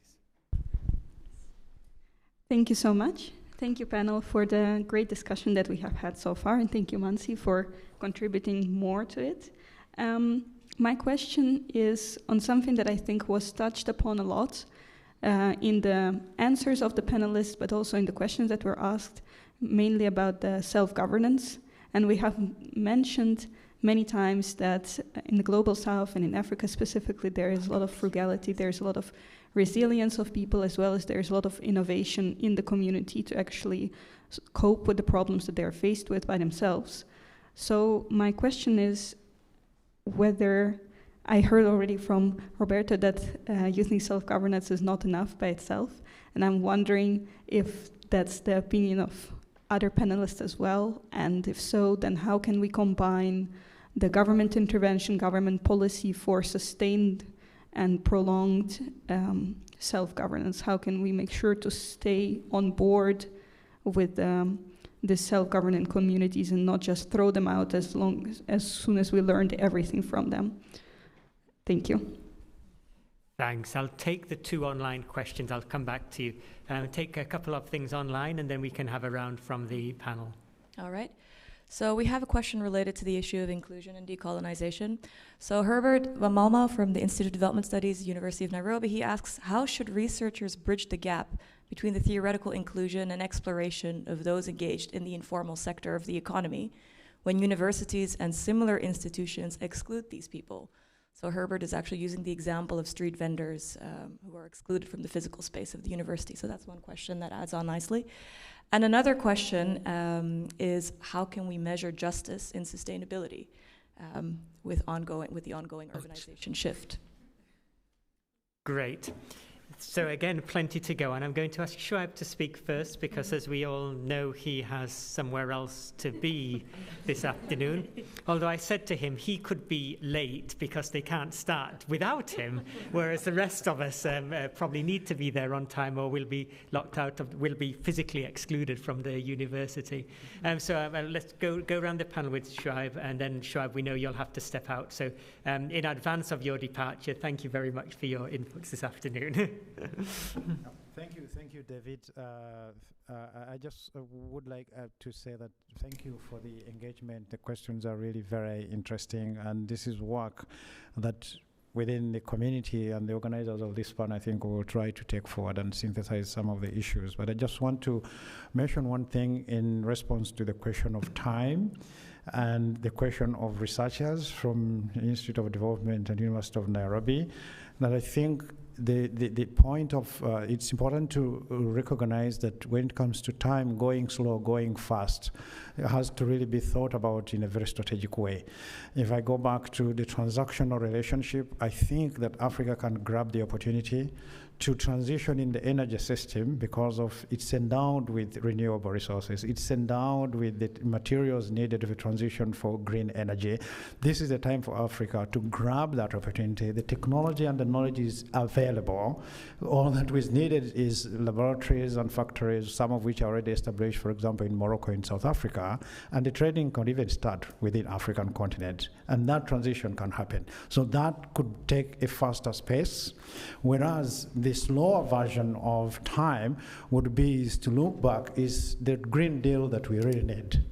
Thank you so much. Thank you, panel, for the great discussion that we have had so far, and thank you, Mansi, for contributing more to it. My question is on something that I think was touched upon a lot in the answers of the panelists, but also in the questions that were asked, mainly about the self-governance. And we have mentioned many times that in the global south and in Africa specifically, there is a lot of frugality, there's a lot of resilience of people, as well as there's a lot of innovation in the community to actually cope with the problems that they're faced with by themselves. So my question is whether, I heard already from Roberto that you think self-governance is not enough by itself, and I'm wondering if that's the opinion of other panelists as well, and if so, then how can we combine the government intervention, government policy for sustained and prolonged self-governance? How can we make sure to stay on board with the self-governing communities and not just throw them out as soon as we learned everything from them? Thank you. Thanks. I'll take the two online questions. I'll come back to you. Take a couple of things online, and then we can have a round from the panel. All right. So we have a question related to the issue of inclusion and decolonization. So Herbert Wamalma from the Institute of Development Studies, University of Nairobi, he asks, how should researchers bridge the gap between the theoretical inclusion and exploration of those engaged in the informal sector of the economy when universities and similar institutions exclude these people? So Herbert is actually using the example of street vendors who are excluded from the physical space of the university. So that's one question that adds on nicely. And another question is, how can we measure justice in sustainability with the ongoing urbanization shift? Great. So again, plenty to go, and I'm going to ask Shuaib to speak first because, as we all know, he has somewhere else to be this afternoon. Although I said to him he could be late because they can't start without him, whereas the rest of us probably need to be there on time, or will be locked out of, will be physically excluded from the university. So let's go around the panel with Shuaib, and then Shuaib, we know you'll have to step out. So in advance of your departure, thank you very much for your inputs this afternoon. Thank you, David. I just would like to say that thank you for the engagement. The questions are really very interesting, and this is work that within the community and the organizers of this fund, I think we will try to take forward and synthesize some of the issues. But I just want to mention one thing in response to the question of time and the question of researchers from the Institute of Development and University of Nairobi, that I think the point of it's important to recognize that when it comes to time, going slow, going fast, it has to really be thought about in a very strategic way. If I go back to the transactional relationship, I think that Africa can grab the opportunity to transition in the energy system because of it's endowed with renewable resources. It's endowed with the materials needed for transition for green energy. This is the time for Africa to grab that opportunity. The technology and the knowledge is available. All that is needed is laboratories and factories, some of which are already established, for example, in Morocco and South Africa, and the trading can even start within African continent, and that transition can happen. So that could take a faster pace, whereas the slower version of time would be is to look back, is the Green Deal that we really need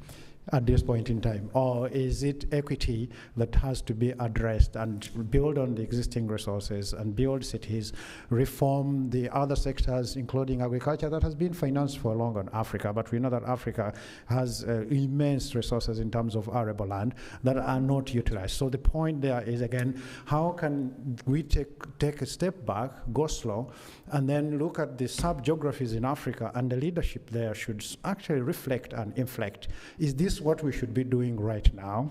at this point in time, or is it equity that has to be addressed and build on the existing resources and build cities, reform the other sectors, including agriculture that has been financed for long in Africa, but we know that Africa has immense resources in terms of arable land that are not utilized. So the point there is, again, how can we take a step back, go slow, and then look at the sub-geographies in Africa, and the leadership there should actually reflect and inflect. Is this what we should be doing right now?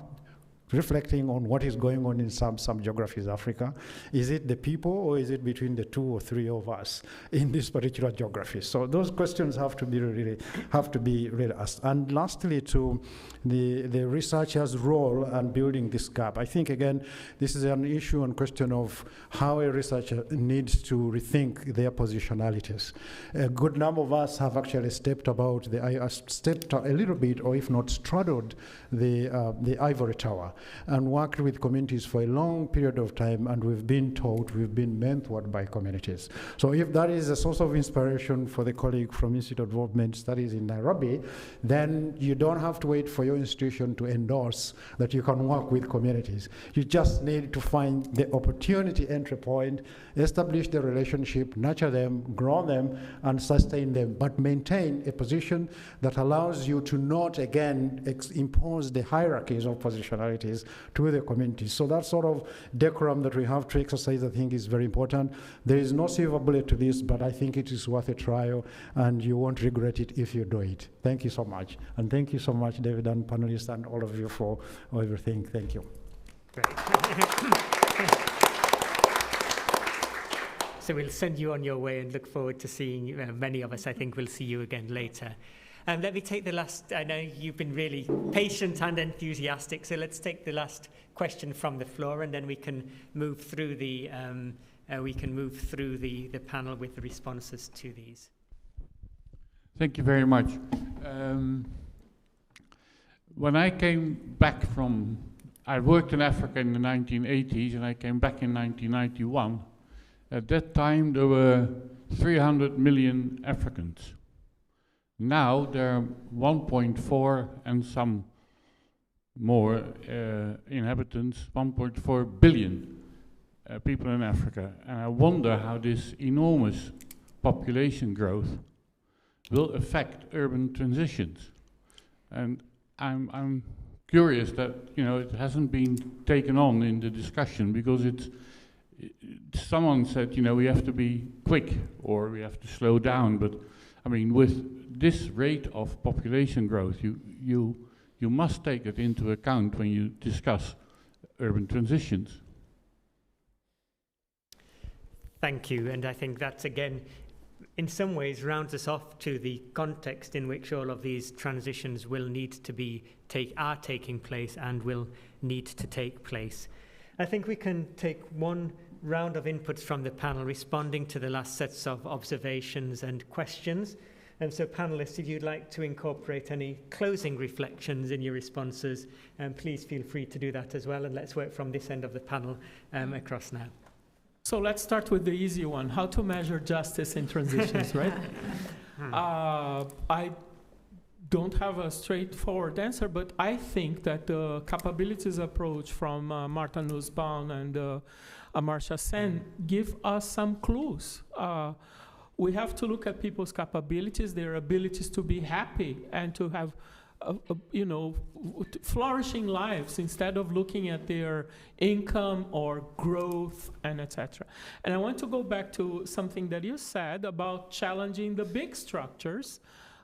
Reflecting on what is going on in some geographies of Africa. Is it the people, or is it between the two or three of us in this particular geography? So those questions have to be really asked. And lastly, to the researcher's role and building this gap. I think, again, this is an issue and question of how a researcher needs to rethink their positionalities. A good number of us have actually stepped a little bit, or if not straddled the ivory tower, and worked with communities for a long period of time, and we've been taught, we've been mentored by communities. So if that is a source of inspiration for the colleague from Institute of Development Studies in Nairobi, then you don't have to wait for your institution to endorse that you can work with communities. You just need to find the opportunity entry point, establish the relationship, nurture them, grow them, and sustain them, but maintain a position that allows you to not, again, impose the hierarchies of positionalities to the communities. So that sort of decorum that we have to exercise, I think, is very important. There is no silver bullet to this, but I think it is worth a trial, and you won't regret it if you do it. Thank you so much. And thank you so much, David, and panelists, and all of you for everything. Thank you. Great. So we'll send you on your way and look forward to seeing many of us. I think we'll see you again later. Let me take the last, I know you've been really patient and enthusiastic, so let's take the last question from the floor, and then we can move through the panel with the responses to these. Thank you very much. When I came back I worked in Africa in the 1980s, and I came back in 1991. At that time, there were 300 million Africans. Now there are 1.4 and some more inhabitants, 1.4 billion people in Africa. And I wonder how this enormous population growth will affect urban transitions. And I'm curious that it hasn't been taken on in the discussion, because someone said we have to be quick or we have to slow down, but I mean with this rate of population growth, you must take it into account when you discuss urban transitions. Thank you, and I think that's again in some ways rounds us off to the context in which all of these transitions will need to are taking place and will need to take place. I think we can take one round of inputs from the panel responding to the last sets of observations and questions. And so panelists, if you'd like to incorporate any closing reflections in your responses, please feel free to do that as well. And let's work from this end of the panel across now. So let's start with the easy one, how to measure justice in transitions, right? I don't have a straightforward answer, but I think that the capabilities approach from Martha Nussbaum and Amartya Sen give us some clues. We have to look at people's capabilities, their abilities to be happy and to have flourishing lives instead of looking at their income or growth and etc. And I want to go back to something that you said about challenging the big structures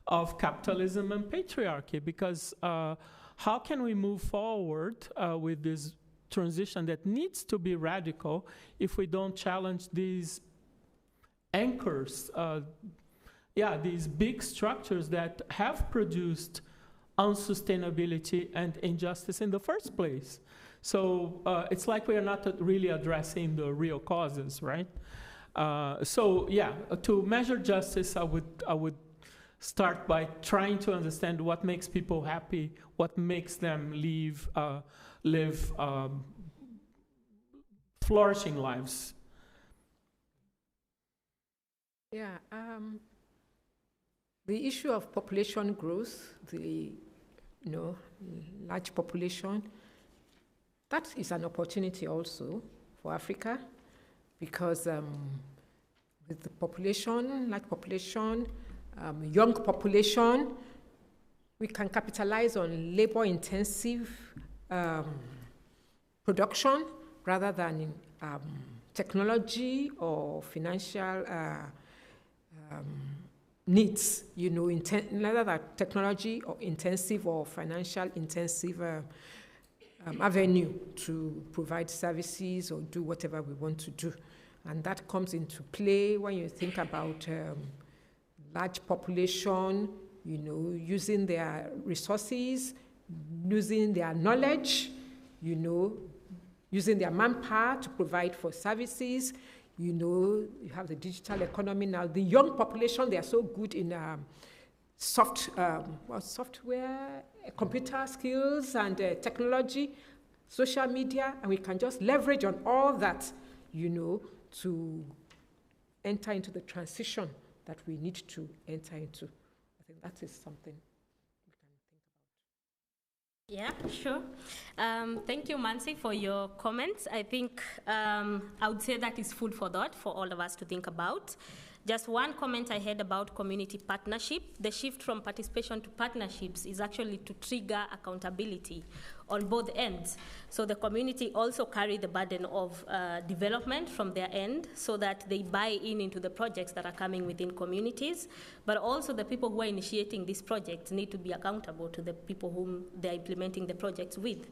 of capitalism and patriarchy, because how can we move forward with this transition that needs to be radical if we don't challenge these anchors, these big structures that have produced unsustainability and injustice in the first place. So it's like we are not really addressing the real causes, right? To measure justice, I would start by trying to understand what makes people happy, what makes them live flourishing lives. Yeah, the issue of population growth, the large population, that is an opportunity also for Africa, because with the population, large population, young population, we can capitalize on labor-intensive production rather than in technology or financial needs, rather than technology or intensive or financial intensive avenue to provide services or do whatever we want to do. And that comes into play when you think about large population, using their resources, using their knowledge, using their manpower to provide for services. You have the digital economy now. The young population, they are so good in software, computer skills and technology, social media, and we can just leverage on all that, to enter into the transition that we need to enter into. I think that is something we can think about. Yeah, sure. Thank you, Mansi, for your comments. I think I would say that is food for thought for all of us to think about. Just one comment I had about community partnership. The shift from participation to partnerships is actually to trigger accountability on both ends. So the community also carry the burden of development from their end so that they buy into the projects that are coming within communities. But also the people who are initiating these projects need to be accountable to the people whom they're implementing the projects with.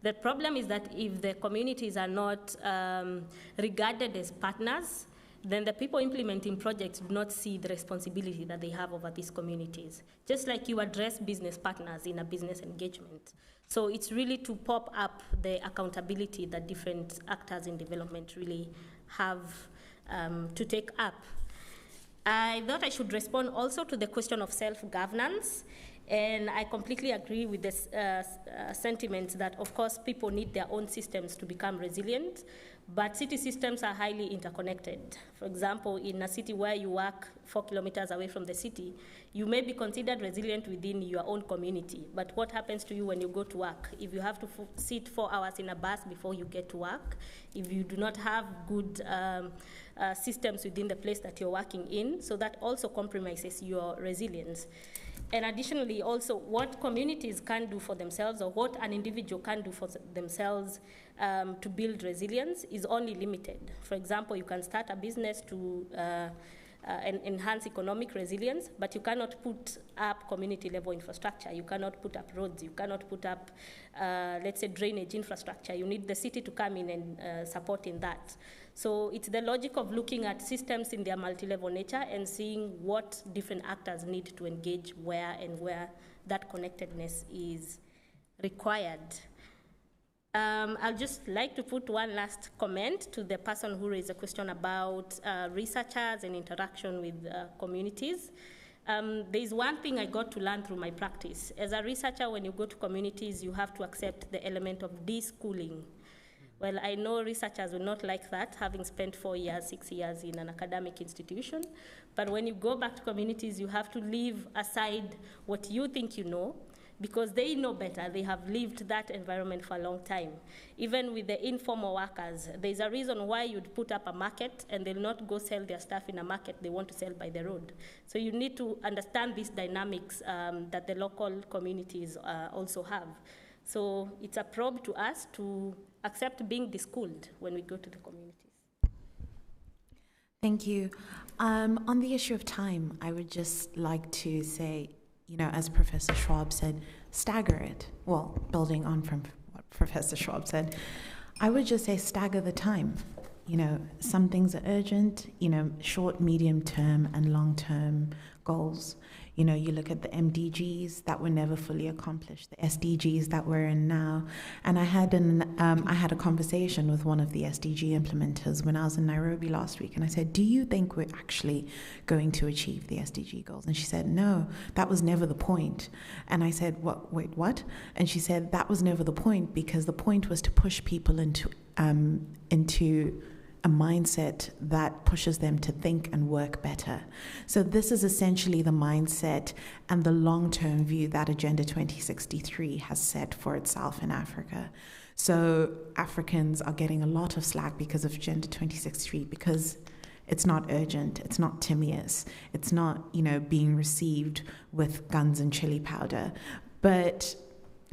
The problem is that if the communities are not regarded as partners, then the people implementing projects do not see the responsibility that they have over these communities, just like you address business partners in a business engagement. So it's really to pop up the accountability that different actors in development really have to take up. I thought I should respond also to the question of self-governance. And I completely agree with this sentiment that, of course, people need their own systems to become resilient, but city systems are highly interconnected. For example, in a city where you work 4 kilometers away from the city, you may be considered resilient within your own community, but what happens to you when you go to work? If you have to sit 4 hours in a bus before you get to work, if you do not have good systems within the place that you're working in, so that also compromises your resilience. And additionally, also, what communities can do for themselves, or what an individual can do for themselves to build resilience is only limited. For example, you can start a business to enhance economic resilience, but you cannot put up community-level infrastructure. You cannot put up roads. You cannot put up, let's say, drainage infrastructure. You need the city to come in and support in that. So it's the logic of looking at systems in their multi-level nature and seeing what different actors need to engage where and where that connectedness is required. I'd just like to put one last comment to the person who raised a question about researchers and interaction with communities. There is one thing I got to learn through my practice. As a researcher, when you go to communities, you have to accept the element of de-schooling. Well, I know researchers will not like that, having spent 4 years, 6 years in an academic institution. But when you go back to communities, you have to leave aside what you think you know, because they know better. They have lived that environment for a long time. Even with the informal workers, there's a reason why you'd put up a market and they'll not go sell their stuff in a market. They want to sell by the road. So you need to understand these dynamics that the local communities also have. So it's a probe to us to accept being deschooled when we go to the communities. Thank you. On the issue of time, I would just like to say, you know, as Professor Shuaib said, stagger it. Well, building on from what Professor Shuaib said, I would just say stagger the time. You know, some things are urgent, you know, short, medium term and long term goals. You know, you look at the MDGs that were never fully accomplished, the SDGs that we're in now. And I had a conversation with one of the SDG implementers when I was in Nairobi last week. And I said, do you think we're actually going to achieve the SDG goals? And she said, no, that was never the point. And I said, wait, what? And she said, that was never the point, because the point was to push people into a mindset that pushes them to think and work better. So this is essentially the mindset and the long-term view that Agenda 2063 has set for itself in Africa. So Africans are getting a lot of slack because of Agenda 2063, because it's not urgent, it's not Timaeus, it's not, you know, being received with guns and chili powder. But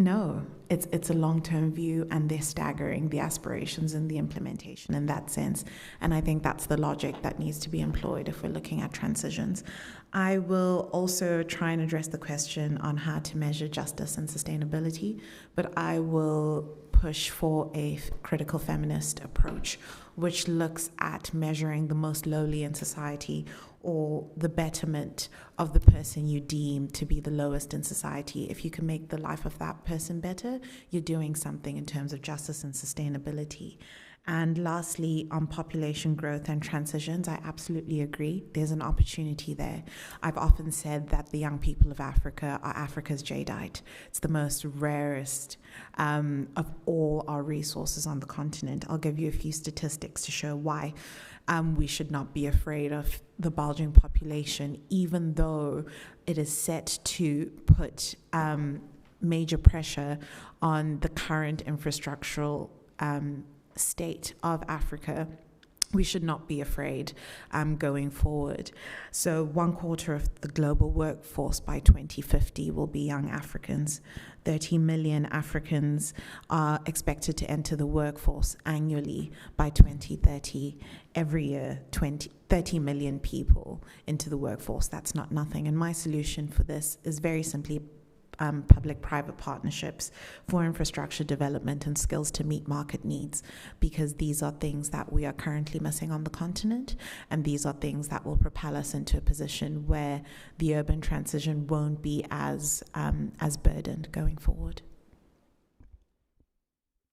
no, it's a long-term view, and they're staggering the aspirations and the implementation in that sense. And I think that's the logic that needs to be employed if we're looking at transitions. I will also try and address the question on how to measure justice and sustainability, but I will push for a critical feminist approach, which looks at measuring the most lowly in society, or the betterment of the person you deem to be the lowest in society. If you can make the life of that person better, you're doing something in terms of justice and sustainability. And lastly, on population growth and transitions, I absolutely agree. There's an opportunity there. I've often said that the young people of Africa are Africa's jadeite. It's the most rarest of all our resources on the continent. I'll give you a few statistics to show why. We should not be afraid of the bulging population, even though it is set to put major pressure on the current infrastructural state of Africa. We should not be afraid going forward. So 1/4 of the global workforce by 2050 will be young Africans. 30 million Africans are expected to enter the workforce annually by 2030. Every year, 30 million people into the workforce. That's not nothing. And my solution for this is very simply public-private partnerships for infrastructure development and skills to meet market needs, because these are things that we are currently missing on the continent, and these are things that will propel us into a position where the urban transition won't be as burdened going forward.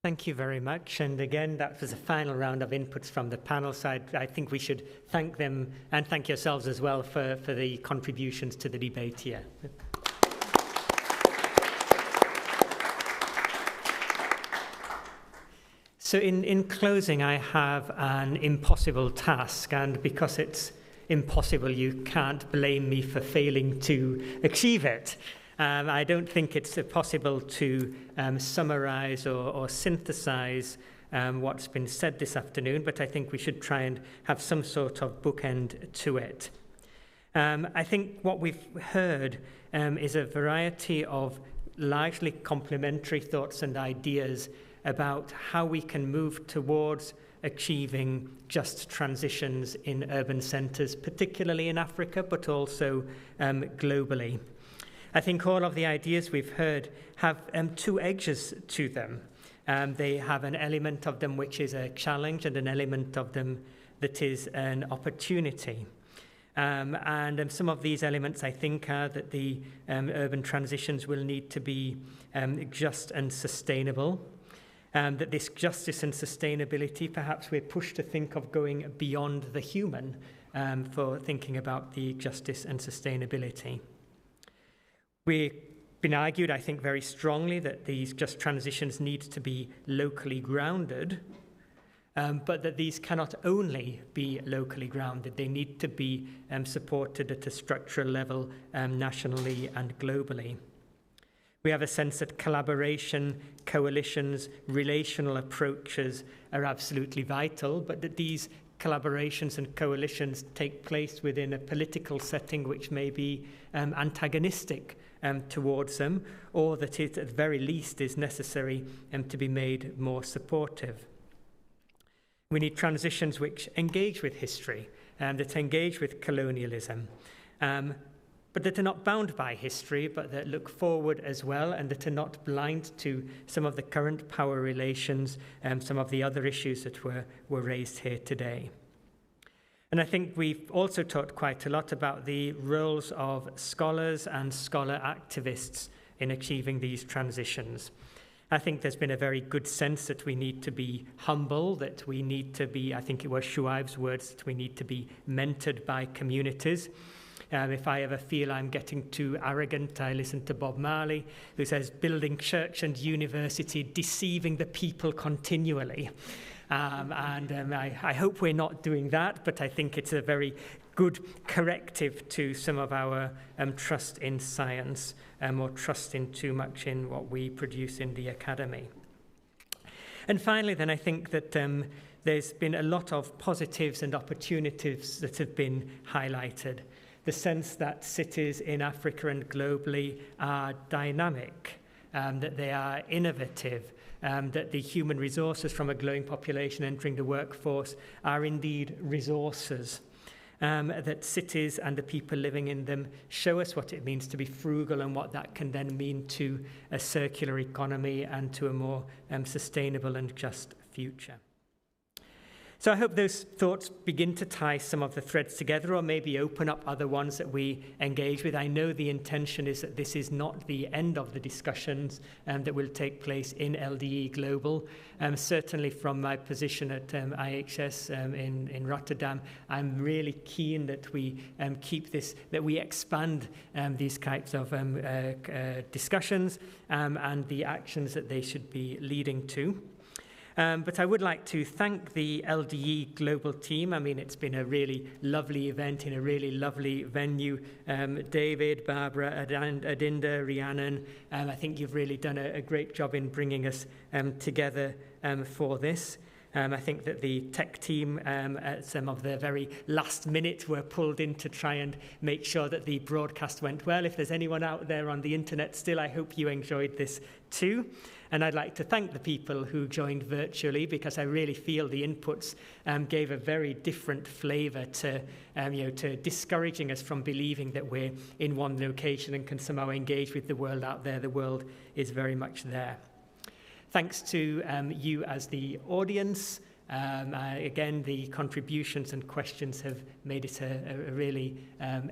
Thank you very much. And again, that was a final round of inputs from the panel side. I think we should thank them and thank yourselves as well for the contributions to the debate here. So in closing, I have an impossible task, and because it's impossible, you can't blame me for failing to achieve it. I don't think it's possible to summarize or synthesize what's been said this afternoon, but I think we should try and have some sort of bookend to it. I think what we've heard is a variety of largely complementary thoughts and ideas about how we can move towards achieving just transitions in urban centres, particularly in Africa, but also globally. I think all of the ideas we've heard have two edges to them. They have an element of them which is a challenge and an element of them that is an opportunity. And some of these elements, I think, are that the urban transitions will need to be just and sustainable. That this justice and sustainability, perhaps we're pushed to think of going beyond the human for thinking about the justice and sustainability. We've been argued, I think, very strongly that these just transitions need to be locally grounded, but that these cannot only be locally grounded. They need to be supported at a structural level nationally and globally. We have a sense that collaboration, coalitions, relational approaches are absolutely vital, but that these collaborations and coalitions take place within a political setting which may be antagonistic towards them, or that it at the very least is necessary to be made more supportive. We need transitions which engage with history, that engage with colonialism, but that are not bound by history, but that look forward as well, and that are not blind to some of the current power relations and some of the other issues that were raised here today. And I think we've also talked quite a lot about the roles of scholars and scholar activists in achieving these transitions. I think there's been a very good sense that we need to be humble, that we need to be, I think it was Shuaib's words, that we need to be mentored by communities. If I ever feel I'm getting too arrogant, I listen to Bob Marley, who says, building church and university, deceiving the people continually. I hope we're not doing that, but I think it's a very good corrective to some of our trust in science or trust in too much in what we produce in the academy. And finally, then, I think that there's been a lot of positives and opportunities that have been highlighted. The sense that cities in Africa and globally are dynamic, that they are innovative, that the human resources from a growing population entering the workforce are indeed resources, that cities and the people living in them show us what it means to be frugal and what that can then mean to a circular economy and to a more sustainable and just future. So I hope those thoughts begin to tie some of the threads together, or maybe open up other ones that we engage with. I know the intention is that this is not the end of the discussions that will take place in LDE Global. Certainly from my position at IHS in Rotterdam, I'm really keen that we keep this, that we expand these types of discussions and the actions that they should be leading to. But I would like to thank the LDE Global team. I mean, it's been a really lovely event in a really lovely venue. David, Barbara, Adinda, Rhiannon, I think you've really done a great job in bringing us together for this. I think that the tech team at some of the very last minute were pulled in to try and make sure that the broadcast went well. If there's anyone out there on the internet still, I hope you enjoyed this too. And I'd like to thank the people who joined virtually, because I really feel the inputs gave a very different flavour to, to discouraging us from believing that we're in one location and can somehow engage with the world out there. The world is very much there. Thanks to you as the audience. Again, the contributions and questions have made it a really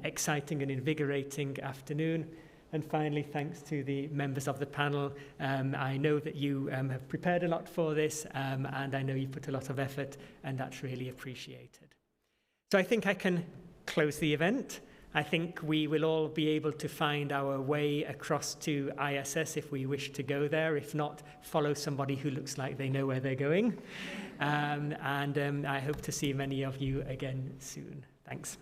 exciting and invigorating afternoon. And finally, thanks to the members of the panel. I know that you have prepared a lot for this, and I know you put a lot of effort, and that's really appreciated. So I think I can close the event. I think we will all be able to find our way across to ISS if we wish to go there. If not, follow somebody who looks like they know where they're going. I hope to see many of you again soon. Thanks.